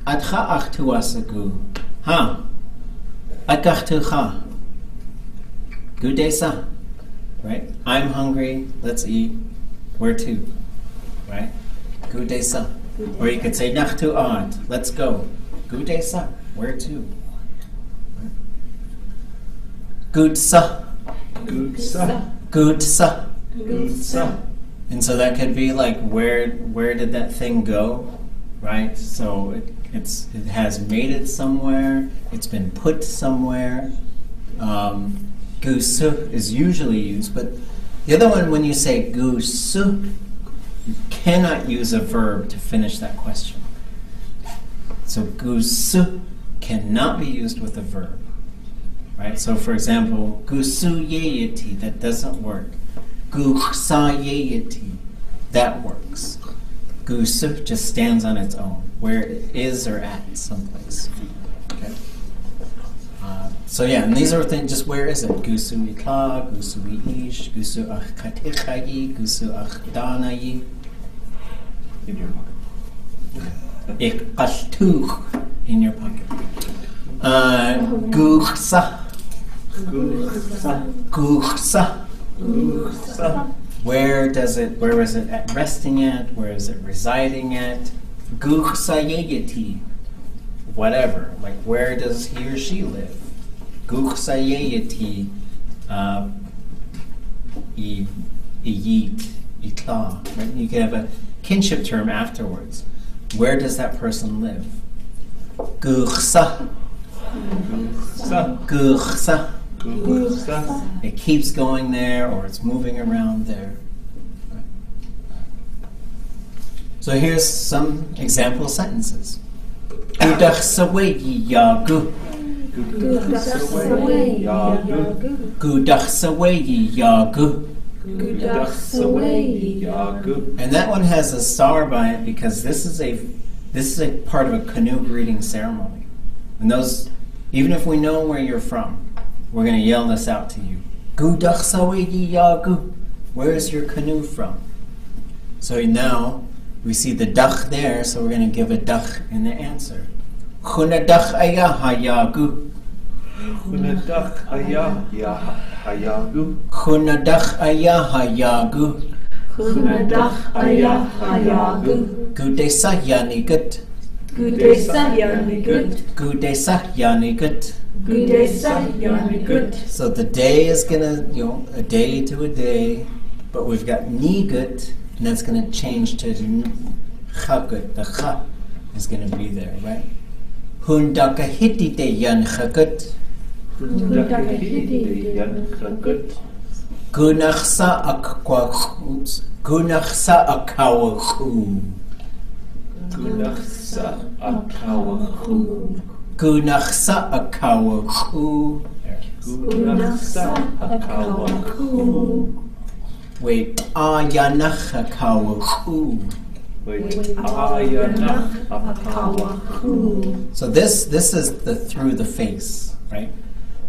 Atcha achtu asagu. Ha. Akachtucha. Good day, son. Right? I'm hungry. Let's eat. Where to? Right? Good day, son. Or you could say nachtu art. Let's go. Good day, son. Where to? Right? Good sa. Gudsa. Good sa. Gudsa. And so that could be like where did that thing go? Right? So it has made it somewhere. It's been put somewhere. Gusu is usually used, but the other one, when you say gusu, you cannot use a verb to finish that question. So gusu cannot be used with a verb, right? So for example, gusu yeyeti, that doesn't work. Gusa yeyeti, that works. Gusu just stands on its own, where it is or at someplace. Okay. So yeah, and these are things, just where is it? Gusu ikla, gusu iish, gusu ach katichayi, gusu ach danayi. In your pocket. Iqashtuch, in your pocket. Guchsa, Gudsa. guchsa. Gudsa. Where is it resting at? Where is it residing at? Guchsa yeyeti. Whatever, like where does he or she live? Guchsa yeyeti iyit, itla. Right? You can have a kinship term afterwards. Where does that person live? Guchsa, Gudsa. guchsa. Gudsa. It keeps going there, or it's moving around there. Right? So here's some example sentences. Gudachsaweyi yagu. Gudaksawe. Yagu. Gudachsaweyi yagu. Gudaksawe. Yagu. And that one has a star by it because this is a part of a canoe greeting ceremony. And those, even if we know where you're from, we're going to yell this out to you. Gudachsaweyi yagu. Where is your canoe from? So now we see the dach there, so we're going to give a dach in the answer. Chunadach ayah hayagu. Chunadach ayah hayagu. Chunadach ayah hayagu. Chunadach ayah hayagu. Gudesa yanigut. Gudesa yanigut. Gudesa yanigut. Gudesa yanigut. So the day is gonna, a day to a day, but we've got nigut, and that's gonna change to chagut. The cha is gonna be there, right? Hundaka hitite yan chagut. Gudakahidi yanchagut. Gunachsa akawachu. Gunachsa akawachu. Gunachsa akawachu. Gunachsa akawachu. Wait, ayanach akawachu. Wait, ayanach akawachu. So this is the through the face, right?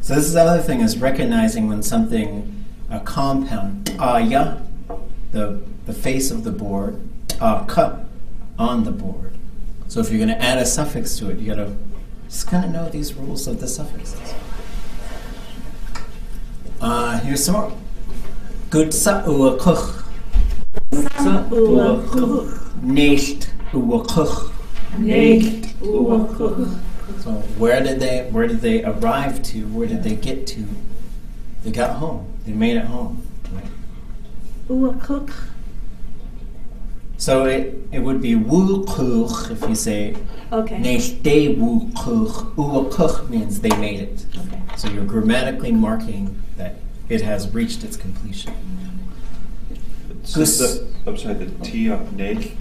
So this is the other thing, is recognizing when something, a compound, aya, the face of the board, ka, on the board. So if you're going to add a suffix to it, you got to just kind of know these rules of the suffixes. Here's some more. Gutsa uakuch. Nicht uwakuch. Nicht uwakuch. So where did they arrive to? Where did they get to? They got home. They made it home. Right? Uwakuch. So it would be wukuch if you say Okay. nicht de wukuch. Uwakuch means they made it. Okay. So you're grammatically marking that it has reached its completion. So I'm sorry, the T of nicht.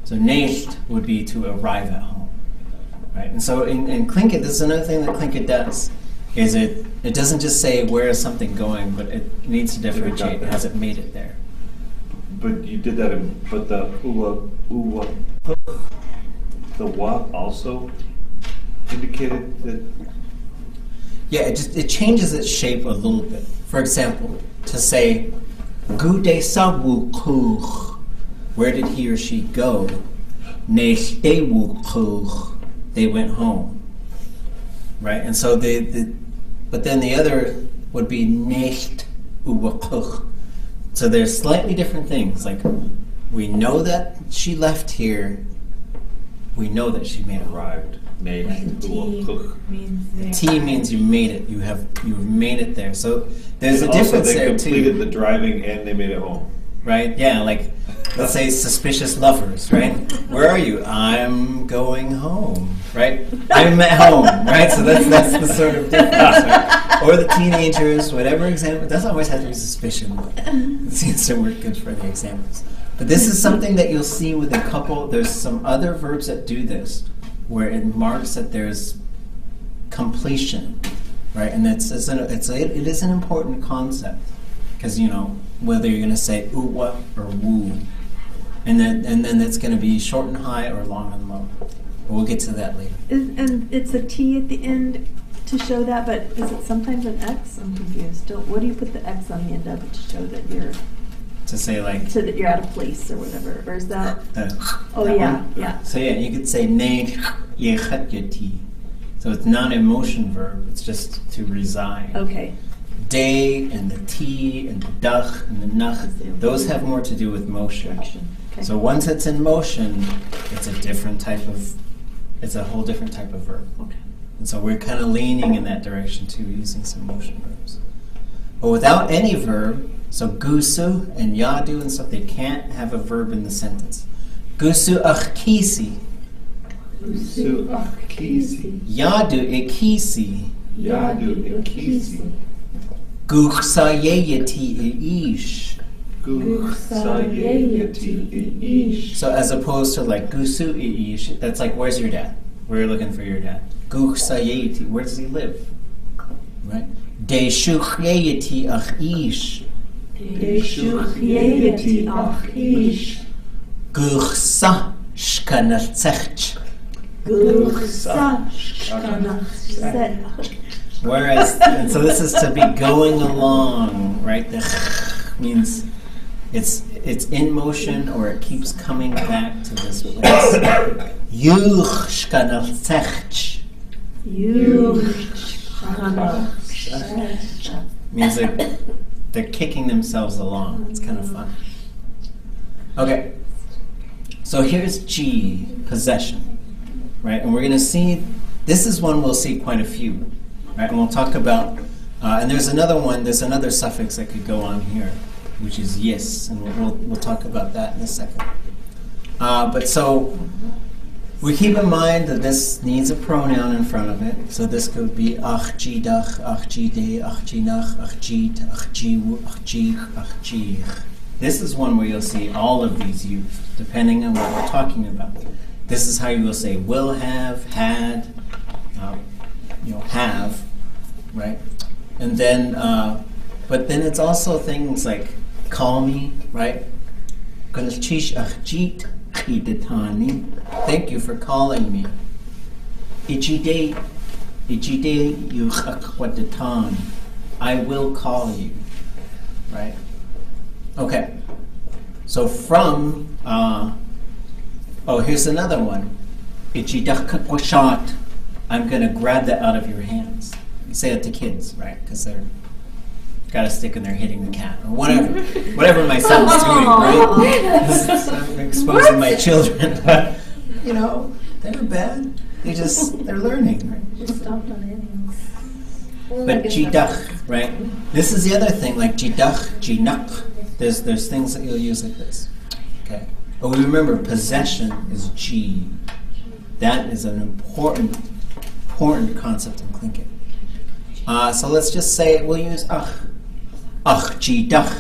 So nicht would be to arrive at home, right? And so in Tlingit, this is another thing that Tlingit does, is it doesn't just say where is something going, but it needs to differentiate. Has it made it there? But you did that but the uwa, the wa also indicated that. Yeah, it changes its shape a little bit. For example, to say gu de sawu kuch, where did he or she go? Nech de wu kuch, they went home. Right? And so but then the other would be nicht uwa kuch. So there's slightly different things. Like, we know that she left here. We know that she made it. Arrived. Nicht uwa kuch. The T means you made it. You've made it there. So there's a difference they there completed too. the driving and they made it home. Right? Yeah, like, let's say suspicious lovers, right? Where are you? I'm going home, right? I'm at home, right? So that's the sort of difference, right? Or the teenagers, whatever example. It doesn't always have to be suspicion. It seems to work good for the examples. But this is something that you'll see with a couple. There's some other verbs that do this, where it marks that there's completion, right? And it is an important concept, because whether you're going to say uwa or woo, and then it's going to be short and high or long and low. But we'll get to that later. And it's a T at the end to show that, but is it sometimes an X? I'm confused. What do you put the X on the end of it to show that you're To say like. so that you're out of place or whatever? Or is that? Oh that yeah, one? yeah. So yeah, you could say ne yechat. So it's not a motion verb. It's just to reside. Okay. De and the T and the dach and the nach, those have more to do with motion. Direction. Okay. So once it's in motion, it's a whole different type of verb. Okay. And so we're kind of leaning in that direction too, using some motion verbs. But without any verb, so gusu and yadu and stuff, they can't have a verb in the sentence. Gusu achkisi, Su akisi. yadu ikisi, Yadu ikisi. guchsayeyeti ish. Guchsayeyeti ish. So as opposed to like gusu ish, that's like, where's your dad? We're looking for your dad. Guchsayeyeti, where does he live? Right? De shuchyeyeti ach ish. Deshuchieti ach ish. Guchsa shkanaltzech. Guchsa shkanach. Whereas, and so this is to be going along, right? The ch means it's in motion or it keeps coming back to this place. Yuch shkanaltzech means they're kicking themselves along. It's kind of fun. Okay, so here's G, possession, right? And we're going to see, this is one we'll see quite a few, right? And we'll talk about, and there's another suffix that could go on here, which is yes, and we'll talk about that in a second. But so, we keep in mind that this needs a pronoun in front of it. So this could be ach jidach, ach jide, ach jinach, ach jit, ach jiwu, ach jich, ach jich. This is one where you'll see all of these used, depending on what we're talking about. This is how you will say will have, had, have, right? And then, but then it's also things like call me, right? Chish ach jit. Thank you for calling me. Ichide yuchakwadatan. I will call you. Right? Okay. So from here's another one. Ichidakakwashat. I'm gonna grab that out of your hands. You say it to kids, right? Because they're got a stick and they're hitting the cat or whatever my son's doing, right? exposing my children. You know, they're not bad. They're learning, right? Just stopped on animals. Well, But like it's jidach, right? This is the other thing, like jidach, jinak. There's things that you'll use like this. Okay. But we remember possession is ji. That is an important concept in Tlingit. So let's just say we'll use ach. Ach jidach.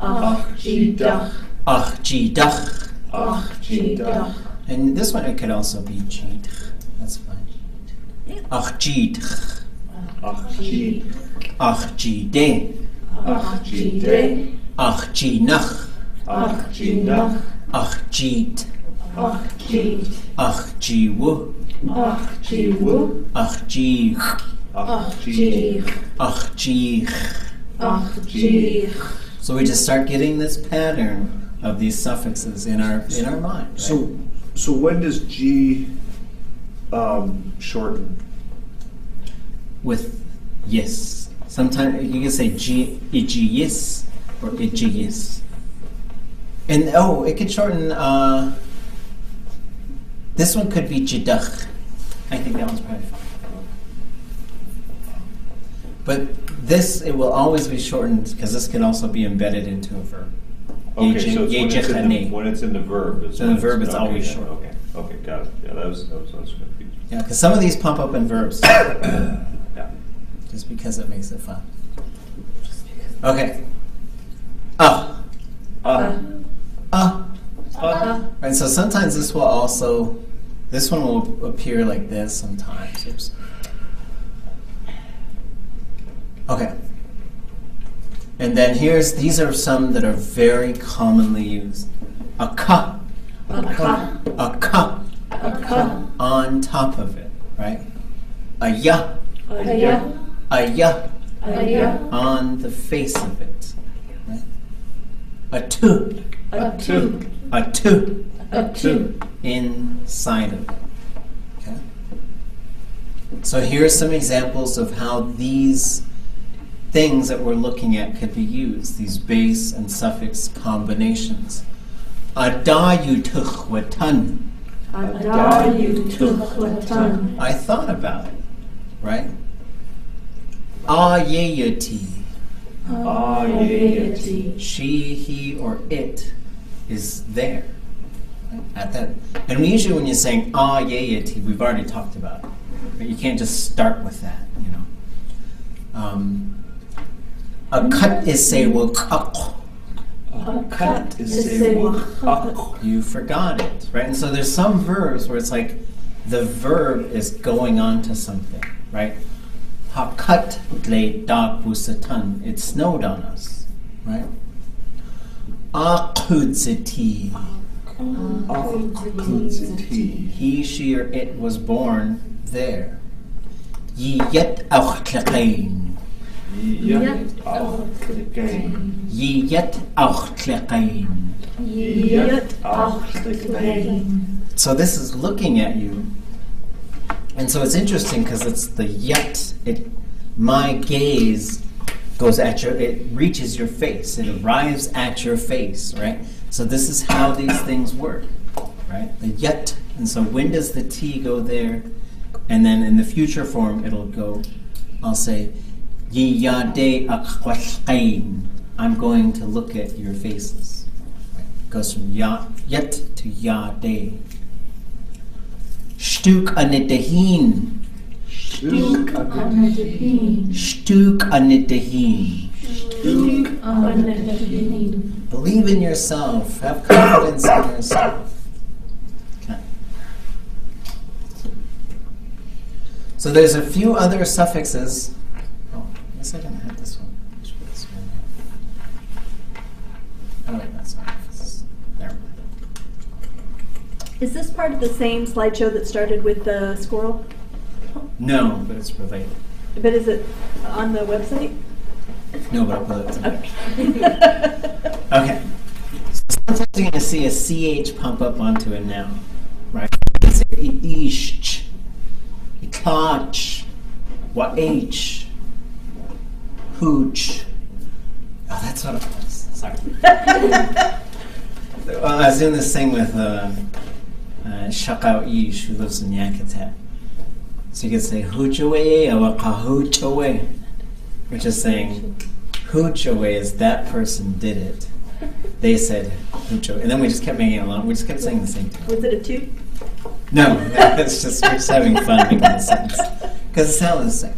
Ach, jidach. Ach jidach. Ach, jidach. And this one it could also be jid. That's fine. Ach jid. Ach, G. Ach jide. Ach, jide. Ach jinach. Ach, G. Ach jid. Ach, jid. Ach jiwu. Ach, jiwu. Ach ji. Ach, G. Ach ji. Ach, jid. So we just start getting this pattern of these suffixes in our mind. Right? So when does G shorten? With yes. Sometimes you can say ji, yes or yes. And it could shorten. This one could be jidach. I think that one's probably fine. But this, it will always be shortened because this can also be embedded into a verb. Okay, so it's when it's in the verb. So the verb is always short. Okay, got it. Yeah, that was confused. Yeah, because some of these pump up in verbs. Yeah. Just because it makes it fun. Okay. Right, so sometimes this one will appear like this sometimes. Oops. Okay. And then these are some that are very commonly used. A ka. On top of it, right? A ya. On the face of it, right? A tu. Inside of it. Okay. So here are some examples of how these things that we're looking at could be used, these base and suffix combinations. Adayutuchwatan. I thought about it, right? Ayayati. She, he, or it is there. Right? At that, and usually when you're saying ayayati, we've already talked about it. Right? You can't just start with that, you know. A cut is say wakak. You forgot it, right? And so there's some verbs where it's like the verb is going on to something, right? Hakat le da busatan. It snowed on us, right? Akudziti. He, she, or it was born there. Yiyet auchlaqain. Yiyet auchlaqain. So this is looking at you. And so it's interesting because it's the yet. My gaze goes at it reaches your face. It arrives at your face, right? So this is how these things work, right? The yet. And so when does the T go there? And then in the future form, it'll go, I'll say, Yiyade akwashqain. I'm going to look at your faces. Right? It goes from yet to yade. Stuk anitahin. Believe in yourself. Have confidence in yourself. Okay. So there's a few other suffixes. Oh, I guess I didn't have this one. I should put this one in. Oh wait, that's not. There. Is this part of the same slideshow that started with the squirrel? No, but it's related. But is it on the website? No, but I'll put it. Okay. Okay. So sometimes you're going to see a CH pump up onto a noun, right? You can say ish, iklach, wa'h, hooch. Oh, that's what it was. Sorry. Well, I was doing this thing with Shakao Ish, who lives in Yakutat. So you could say Huchowe or Kahuchowe, which is saying Huchowe is that person did it. They said Huchowe. And then we just kept making it long. We just kept saying the same thing. Was it a toot? No, it's just, we're just having fun making the sentence. Because it sounds the same.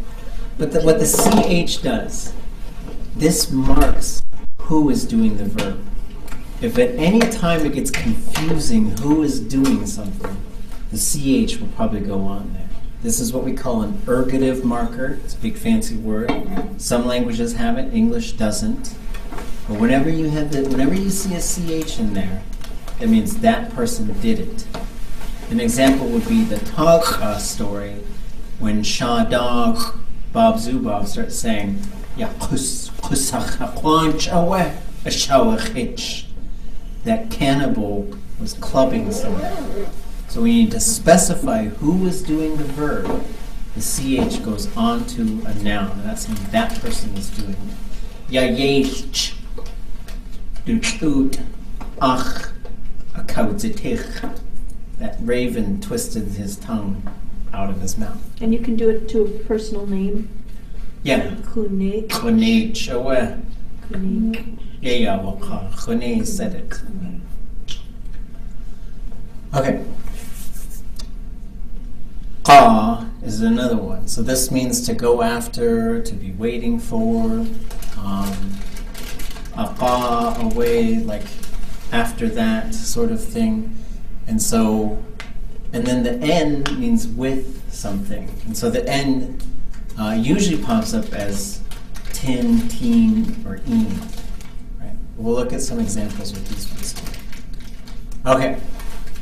But what the CH does, this marks who is doing the verb. If at any time it gets confusing who is doing something, the CH will probably go on there. This is what we call an ergative marker. It's a big fancy word. Some languages have it, English doesn't. But whenever you see a CH in there, it means that person did it. An example would be the Tog story when Shah Dog Bob Zubov starts saying, "Ya that cannibal was clubbing someone." So we need to specify who is doing the verb. The CH goes on to a noun, and that's when that person is doing it. Ya yesh dut ach akaudzitich. That raven twisted his tongue out of his mouth. And you can do it to a personal name. Yeah. Kunik. Chone chowe. Kunik. Yeah, well, Chone said it. Okay. Qa is another one. So this means to go after, to be waiting for. Aqa, away, like after that sort of thing. And so, and then the N means with something. And so the N usually pops up as tin, teen, or een. Right? We'll look at some examples with these ones. Okay,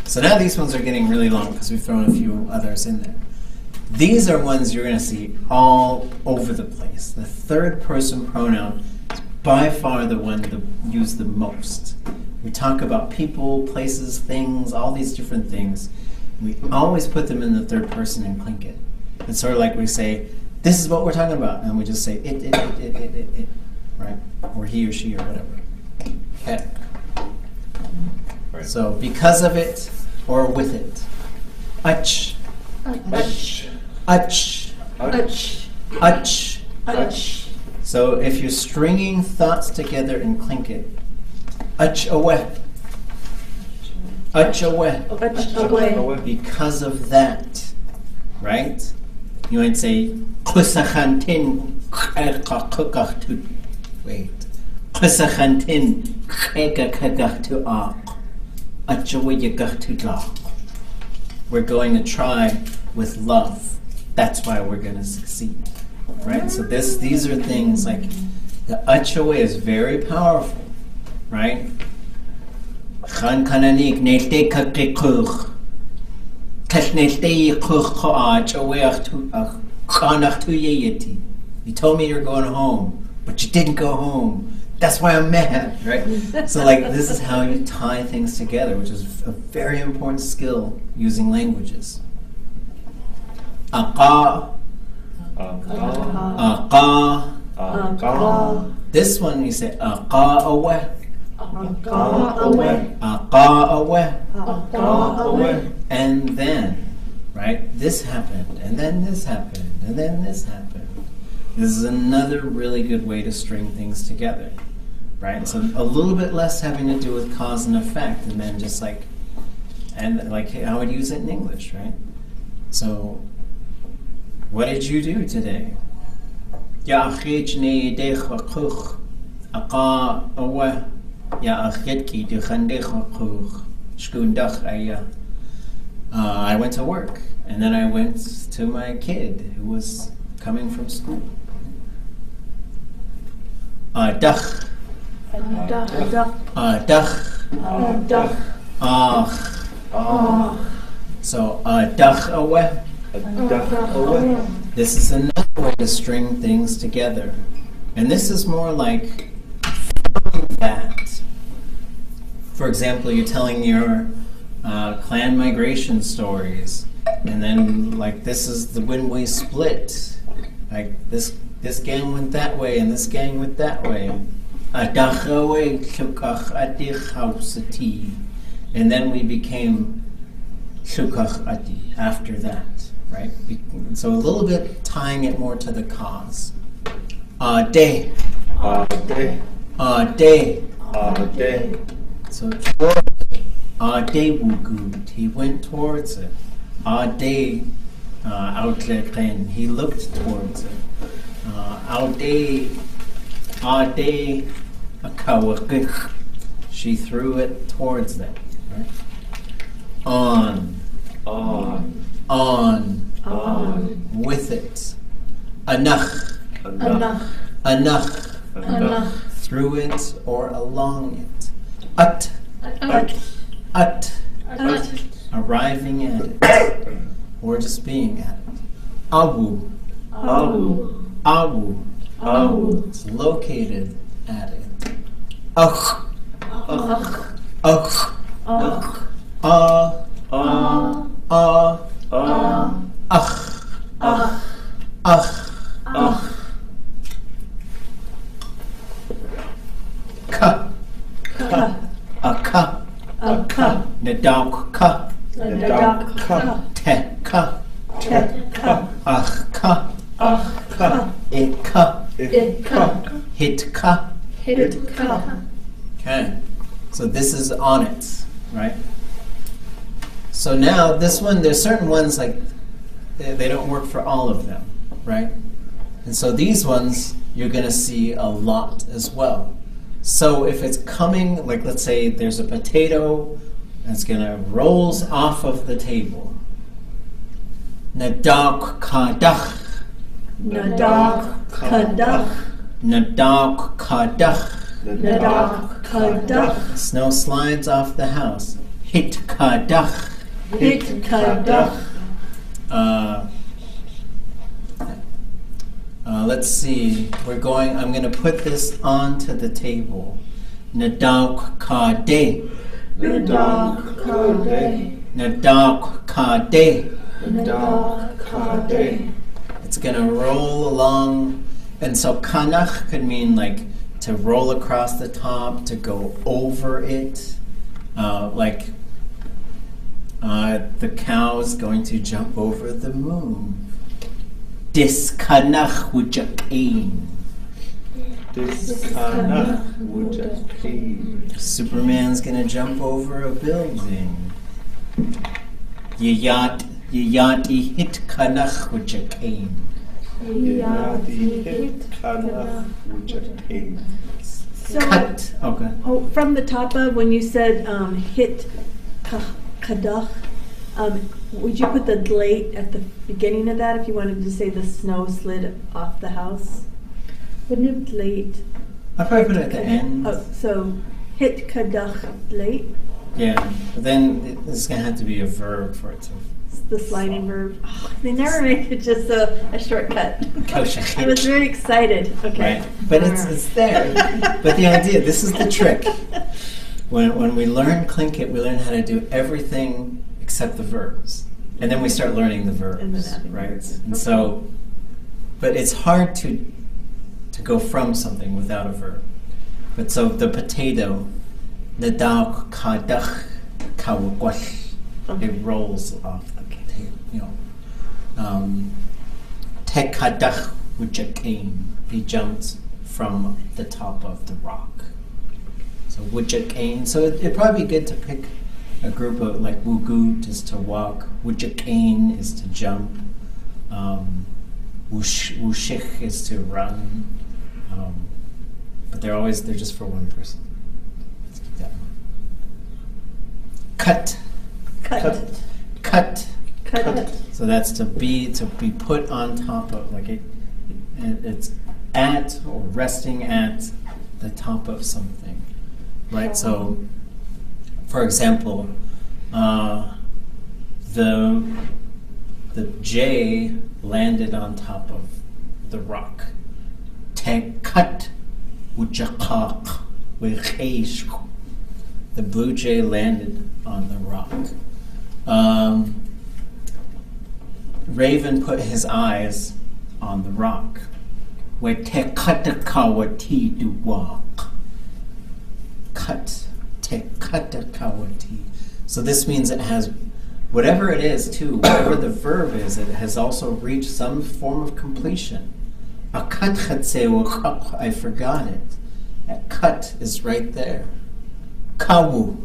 so now these ones are getting really long because we've thrown a few others in there. These are ones you're going to see all over the place. The third person pronoun is by far the one used the most. We talk about people, places, things, all these different things. We always put them in the third person in Tlingit. It's sort of like we say, this is what we're talking about, and we just say it, right? Or he or she or whatever. Okay. Right. So because of it or with it. Ach. Ach. Ach. Ach. Ach. Ach. So if you're stringing thoughts together in Tlingit, ach away. Ach away. Away. Because of that, right? You might say, Kusachantin kakakaktu. Wait. Kusachantin kakakaktu ak. Ach away yakaktu lak. We're going to try with love. That's why we're going to succeed. Right? So these are things like the ach away is very powerful. Right? Khan kananik nelte kakikuch. You told me you're going home, but you didn't go home. That's why I'm mad, right? So like this is how you tie things together, which is a very important skill using languages. Aqa. Aqa. Aqa. This one you say aqa away. Aqa away. Aqa away. Aqa away. And then, right, this happened, and then this happened, and then this happened. This is another really good way to string things together, right? So a little bit less having to do with cause and effect, and then just like, and like I would use it in English, right? So, what did you do today? Ya akhijni dekhuch aqa awa ya akhidki dekhandekhuch shkundach aya. I went to work, and then I went to my kid who was coming from school. Dach. Dach. Dach. Dach. Ach. So, dach away. This is another way to string things together. And this is more like that. For example, you're telling your clan migration stories, and then like this is the when we split. Like this gang went that way and this gang went that way. Adachawe Shukach Ati Chausati. And then we became Shukach Ati after that, right? So a little bit tying it more to the cause. Ade. Ade. Ade. Ade. So towards Ade Wugut. He went towards it. Ade Outletren. He looked towards it. Ade Akawakich. She threw it towards them. Right? On. With it. Anach. Anach. Through it or along it. At. Arriving at it. Or just being at it. Awu. It's located at it. Ach. Ka. Nadok ka. Te ka. Ach ka. Ik ka. Hit ka. Okay. So this is on it, right? So now this one, there's certain ones like they don't work for all of them, right? And so these ones you're going to see a lot as well. So if it's coming, like let's say there's a potato that's going to rolls off of the table. Nadak kadach. Nadak kadach. Nadak kadach. Nadak kadach. Snow slides off the house. Hit kadach. Hit kadach. Let's see. I'm going to put this onto the table. Nadak kade. Nadak kade. Nadak kade. Nadak kade. It's going to roll along. And so kanach could mean like to roll across the top, to go over it. The cow is going to jump over the moon. Diskanach wujakin. Diskanach wujakin. Superman's going to jump over a building. Yayati hit kanach wujakin. Yayati hit kanach wujakin. So, Cut. Okay. from the top of when you said hit kadach, would you put the dlate at the beginning of that if you wanted to say the snow slid off the house? Wouldn't it dlate? I'll probably put it at the end. Oh, so hit kadach dlate, Yeah. But then it's going to have to be a verb for it to. the sliding verb. Oh, they never make it just a shortcut. Kosher. I was very excited. Okay. Right. But it's there. But the idea, this is the trick. When we learn Tlingit, we learn how to do everything except the verbs. And then we start learning the verbs, And then adding right? verbs. And Okay. so, but it's hard to go from something without a verb. But so the potato, nadak kadach kawakwash, it rolls off the potato, tekadach wujakin, he jumps from the top of the rock. So wujakin, so it'd probably be good to pick a group of like wugut is to walk, wujakin is to jump, wushich is to run, but they're just for one person. Let's keep that one. Cut. Cut. So that's to be put on top of, like it's at or resting at the top of something, right? So, for example, the J landed on top of the rock. Tekat wujakak wecheish. The blue jay landed on the rock. Raven put his eyes on the rock. Where tekataka wati duwak. cut, te kata kawati. So this means it has, whatever it is too, whatever the verb is, it has also reached some form of completion. Akat chatse, I forgot it. That cut is right there. Kawu.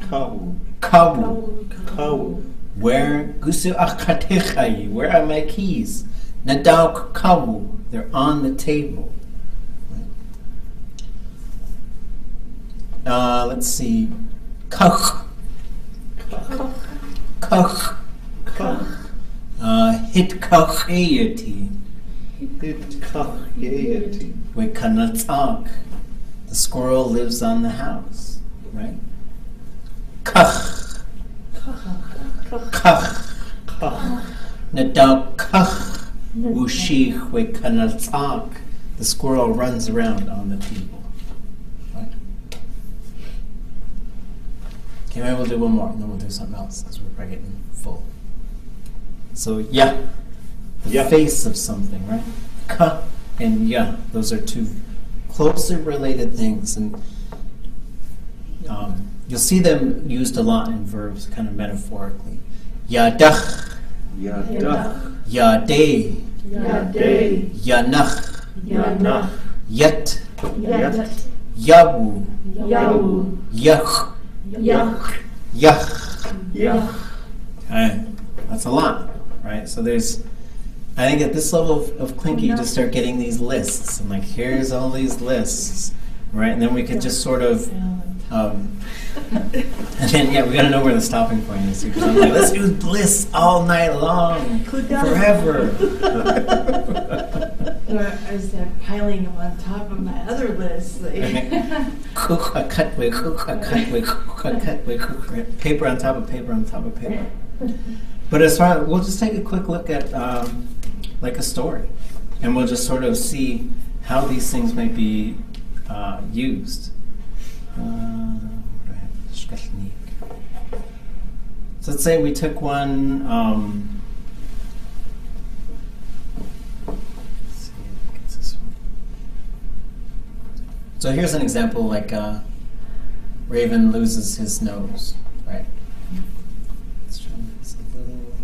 Kawu. Kawu. Kawu. Where gusu akatechai? Where are my keys? Nadauk kawu. They're on the table. Let's see. Kach. Kach. Kach. Hit kachayati. It kachayati. Wekanatzak. The squirrel lives on the house, right? Kach. Kach. Kach. Nadauk kach. Ushich wekanatzak. The squirrel runs around on the table. Right? Okay, maybe we'll do one more, and then we'll do something else because we're probably getting full. So, yeah. The Yeah. face of something, right? Ka and ya. Those are two closely related things. And you'll see them used a lot in verbs, kind of metaphorically. Yadach. Yadach. Yadeh. Yadeh. Yanach. Yanach. Yet. Yat. Yawu. Yawu. Yach. Yach. Yach. Yach. Okay, that's a lot, right? So there's, I think at this level of Tlingit, you just start getting these lists, and like, here's all these lists, right? And then we could just sort of, and then, yeah, we gotta know where the stopping point is, because I'm like, let's use bliss all night long, forever. Or as they're piling them on top of my other list. Paper on top of paper on top of paper. But as far, we'll just take a quick look at like a story, and we'll just sort of see how these things might be used. So let's say we took one. Let's see, I think it's this one. So here's an example, like Raven loses his nose, right? Let's try this a little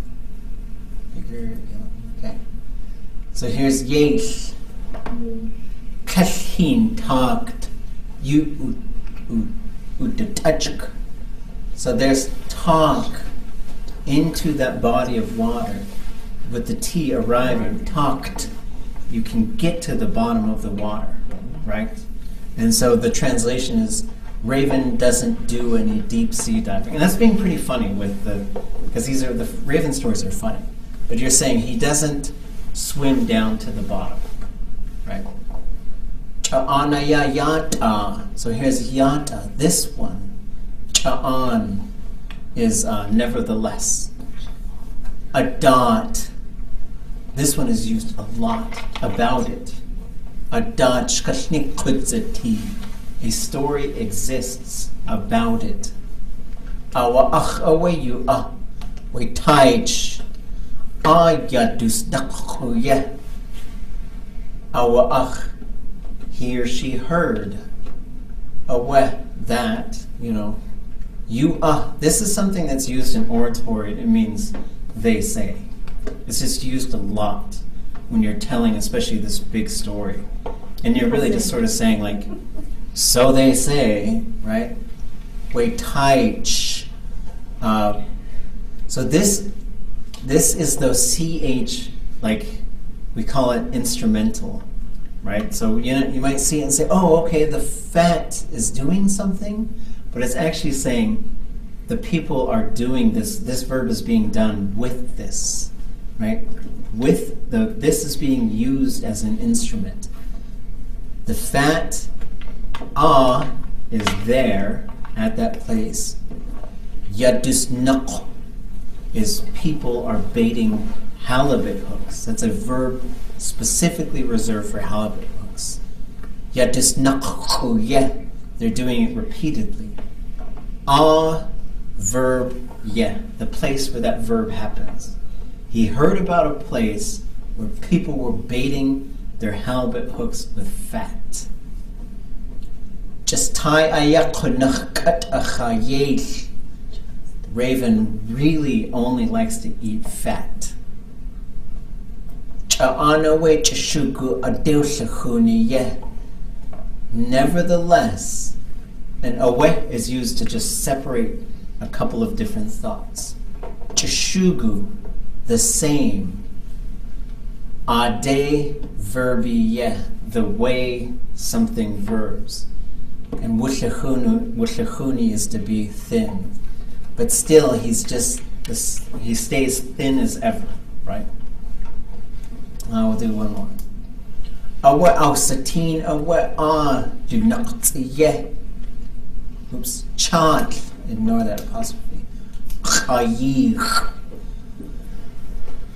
bigger. Yeah. Okay. So here's Yesh. Kashin talked. You utachk. So there's talk into that body of water with the T arriving. Talked. You can get to the bottom of the water, right? And so the translation is Raven doesn't do any deep sea diving. And that's being pretty funny with because these are, the Raven stories are funny. But you're saying he doesn't swim down to the bottom, right? Cha'anaya yata. So here's yata, this one. Cha'an is nevertheless. Adat. This one is used a lot, about it. Adat shkashnik kudzati. A story exists about it. Awa ach awayu we taich. Ayadus dakhuye. Awa ach. He or she heard. Awe, that, you this is something that's used in oratory. It means they say. It's just used a lot when you're telling, especially this big story. And you're really just sort of saying, like, so they say, right? Wait, taich. So this is the CH, like, we call it instrumental, right? So you might see it and say, oh, okay, the fat is doing something, but it's actually saying the people are doing this. This verb is being done with this, right? With this is being used as an instrument. The fat is there at that place. Yadusnaq is people are baiting halibut hooks. That's a verb specifically reserved for halibut hooks. Yadusnaq, they're doing it repeatedly. Verb, the place where that verb happens. He heard about a place where people were baiting their halibut hooks with fat. Just tai ayakunachkat achayel. Raven really only likes to eat fat. Nevertheless, and awe is used to just separate a couple of different thoughts. Chashugu, the same. Ade, verbi, the way something verbs. And wushahuni is to be thin. But still, he stays thin as ever, right? We'll do one more. Awa au satin awa do not ye. Oops, chant. Ignore that apostrophe. Chayir.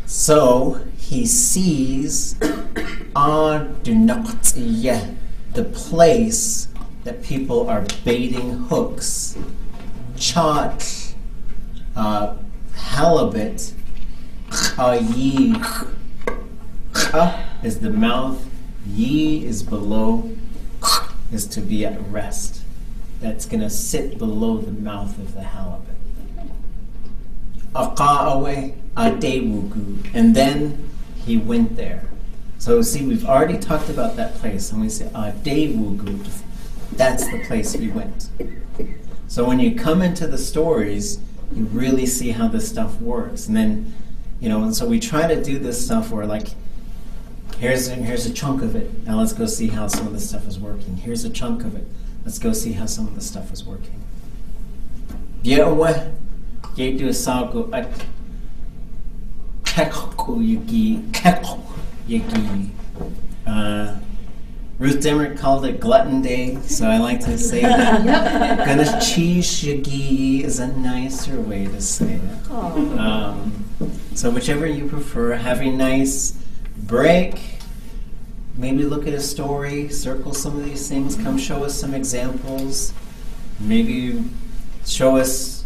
So he sees do not ye, the place that people are baiting hooks. Chat, halibut. Chayir. Cha is the mouth. Yi is below. Is to be at rest. That's going to sit below the mouth of the halibut. Aqa'awe adewugu. And then he went there. So see, we've already talked about that place. And we say adewugu. That's the place he went. So when you come into the stories, you really see how this stuff works. And then, and so we try to do this stuff where like, here's a chunk of it. Now let's go see how some of this stuff is working. Here's a chunk of it. Let's go see how some of the stuff is working. Ruth Demrick called it Glutton Day, so I like to say that. Ganesh Cheesh Yagi is a nicer way to say it. So whichever you prefer, have a nice break. Maybe look at a story, circle some of these things, come show us some examples. Maybe show us,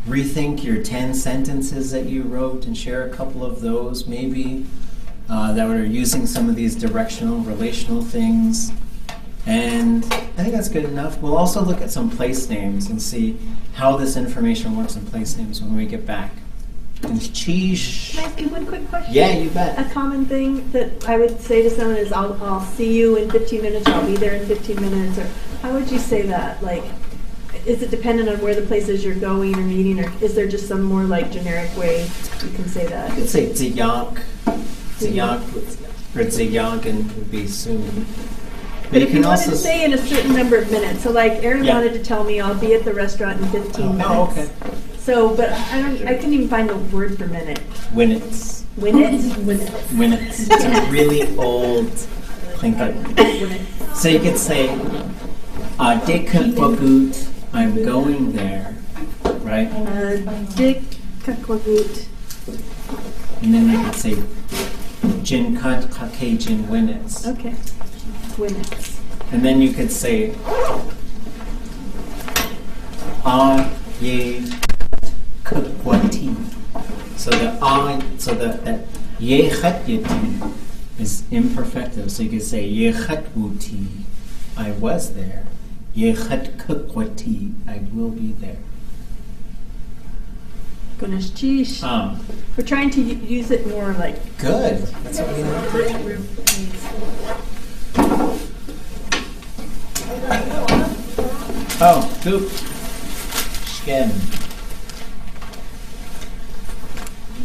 rethink your 10 sentences that you wrote and share a couple of those, maybe, that are using some of these directional, relational things. And I think that's good enough. We'll also look at some place names and see how this information works in place names when we get back. Can I ask you one quick question? Yeah, you bet. A common thing that I would say to someone is, I'll see you in 15 minutes, I'll be there in 15 minutes, or how would you say that? Like, is it dependent on where the place is you're going or meeting, or is there just some more like generic way you can say that? You could say ziyak, or ziyagan would be soon. But if you wanted to say in a certain number of minutes, so like Aaron wanted to tell me I'll be at the restaurant in 15 minutes. Oh, okay. So, but I couldn't even find a word for minute. Winnets. Winnets? Winnets. It's a really old Tlingit. So you could say, Dikakwagut, I'm going there, right? Dikakwagut. And then you could say, Jinkat Kakajin Winnets. Okay. Winnets. And then you could say, Ye Kakwati. So that Ye Khatyati is imperfective. So you could say Ye Khatwuti, I was there. Ye Khatkakwati, I will be there. Goodness, geez. We're trying to use it more like. Good. That's what we want to do. Oh, goop. Skin.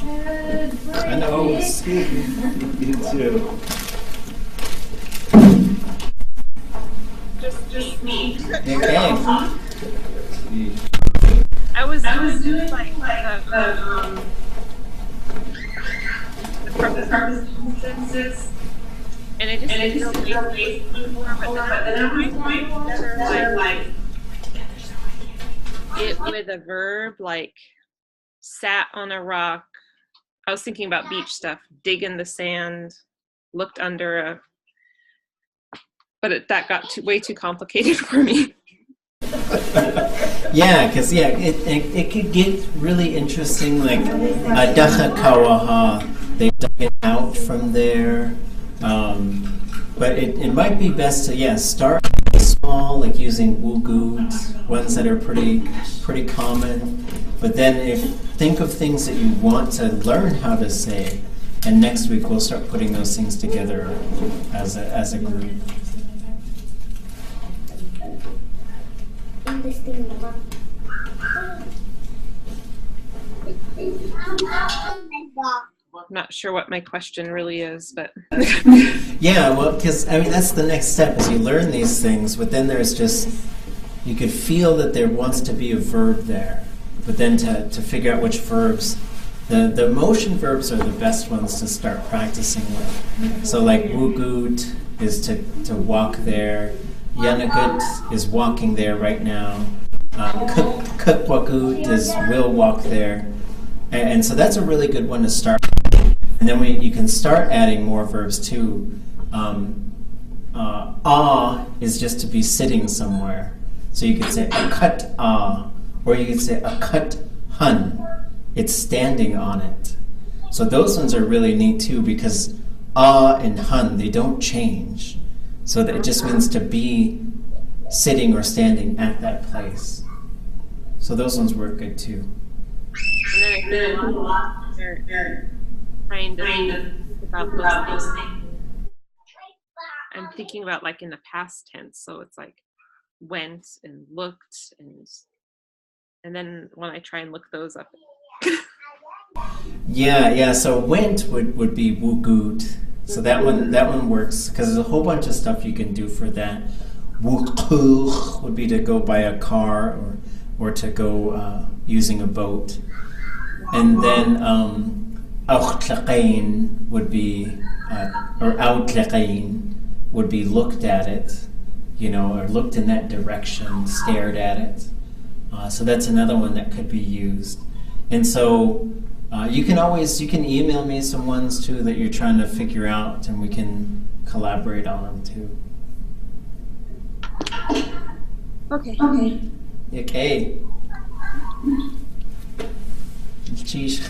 I know. Scoop. You too. Just me. Okay. I was doing like the purpose sentences, and it just didn't feel before, but then I put together like it with a verb, like sat on a rock. I was thinking about beach stuff, dig in the sand, looked under a, but that got way too complicated for me. Yeah, because it could get really interesting, like Dacha Kawaha, they dug it out from there. But it might be best to start with all, like using wugut, ones that are pretty common. But then think of things that you want to learn how to say, and next week we'll start putting those things together as a group. I'm not sure what my question really is, but Yeah, well, because I mean that's the next step is you learn these things, but then there's just you could feel that there wants to be a verb there, but then to figure out which verbs. The motion verbs are the best ones to start practicing with. So like wugut is to walk there, yanagut is walking there right now, kukwagut is will walk there, and so that's a really good one to start. And then you can start adding more verbs too. Is just to be sitting somewhere. So you could say akut or you could say akut hun. It's standing on it. So those ones are really neat too because and hun, they don't change. So that it just means to be sitting or standing at that place. So those ones work good too. and then I feel a lot they're trying to think about those things. I'm thinking about like in the past tense, so it's like went and looked and then when I try and look those up. Yeah. So went would be wugut. So that one works because there's a whole bunch of stuff you can do for that. Wukuch would be to go by a car or to go using a boat. And then autlaqain would be or outlaqain would be looked at it, or looked in that direction, stared at it. So that's another one that could be used. And so you can email me some ones too that you're trying to figure out, and we can collaborate on them too. Okay. Okay. Cheese.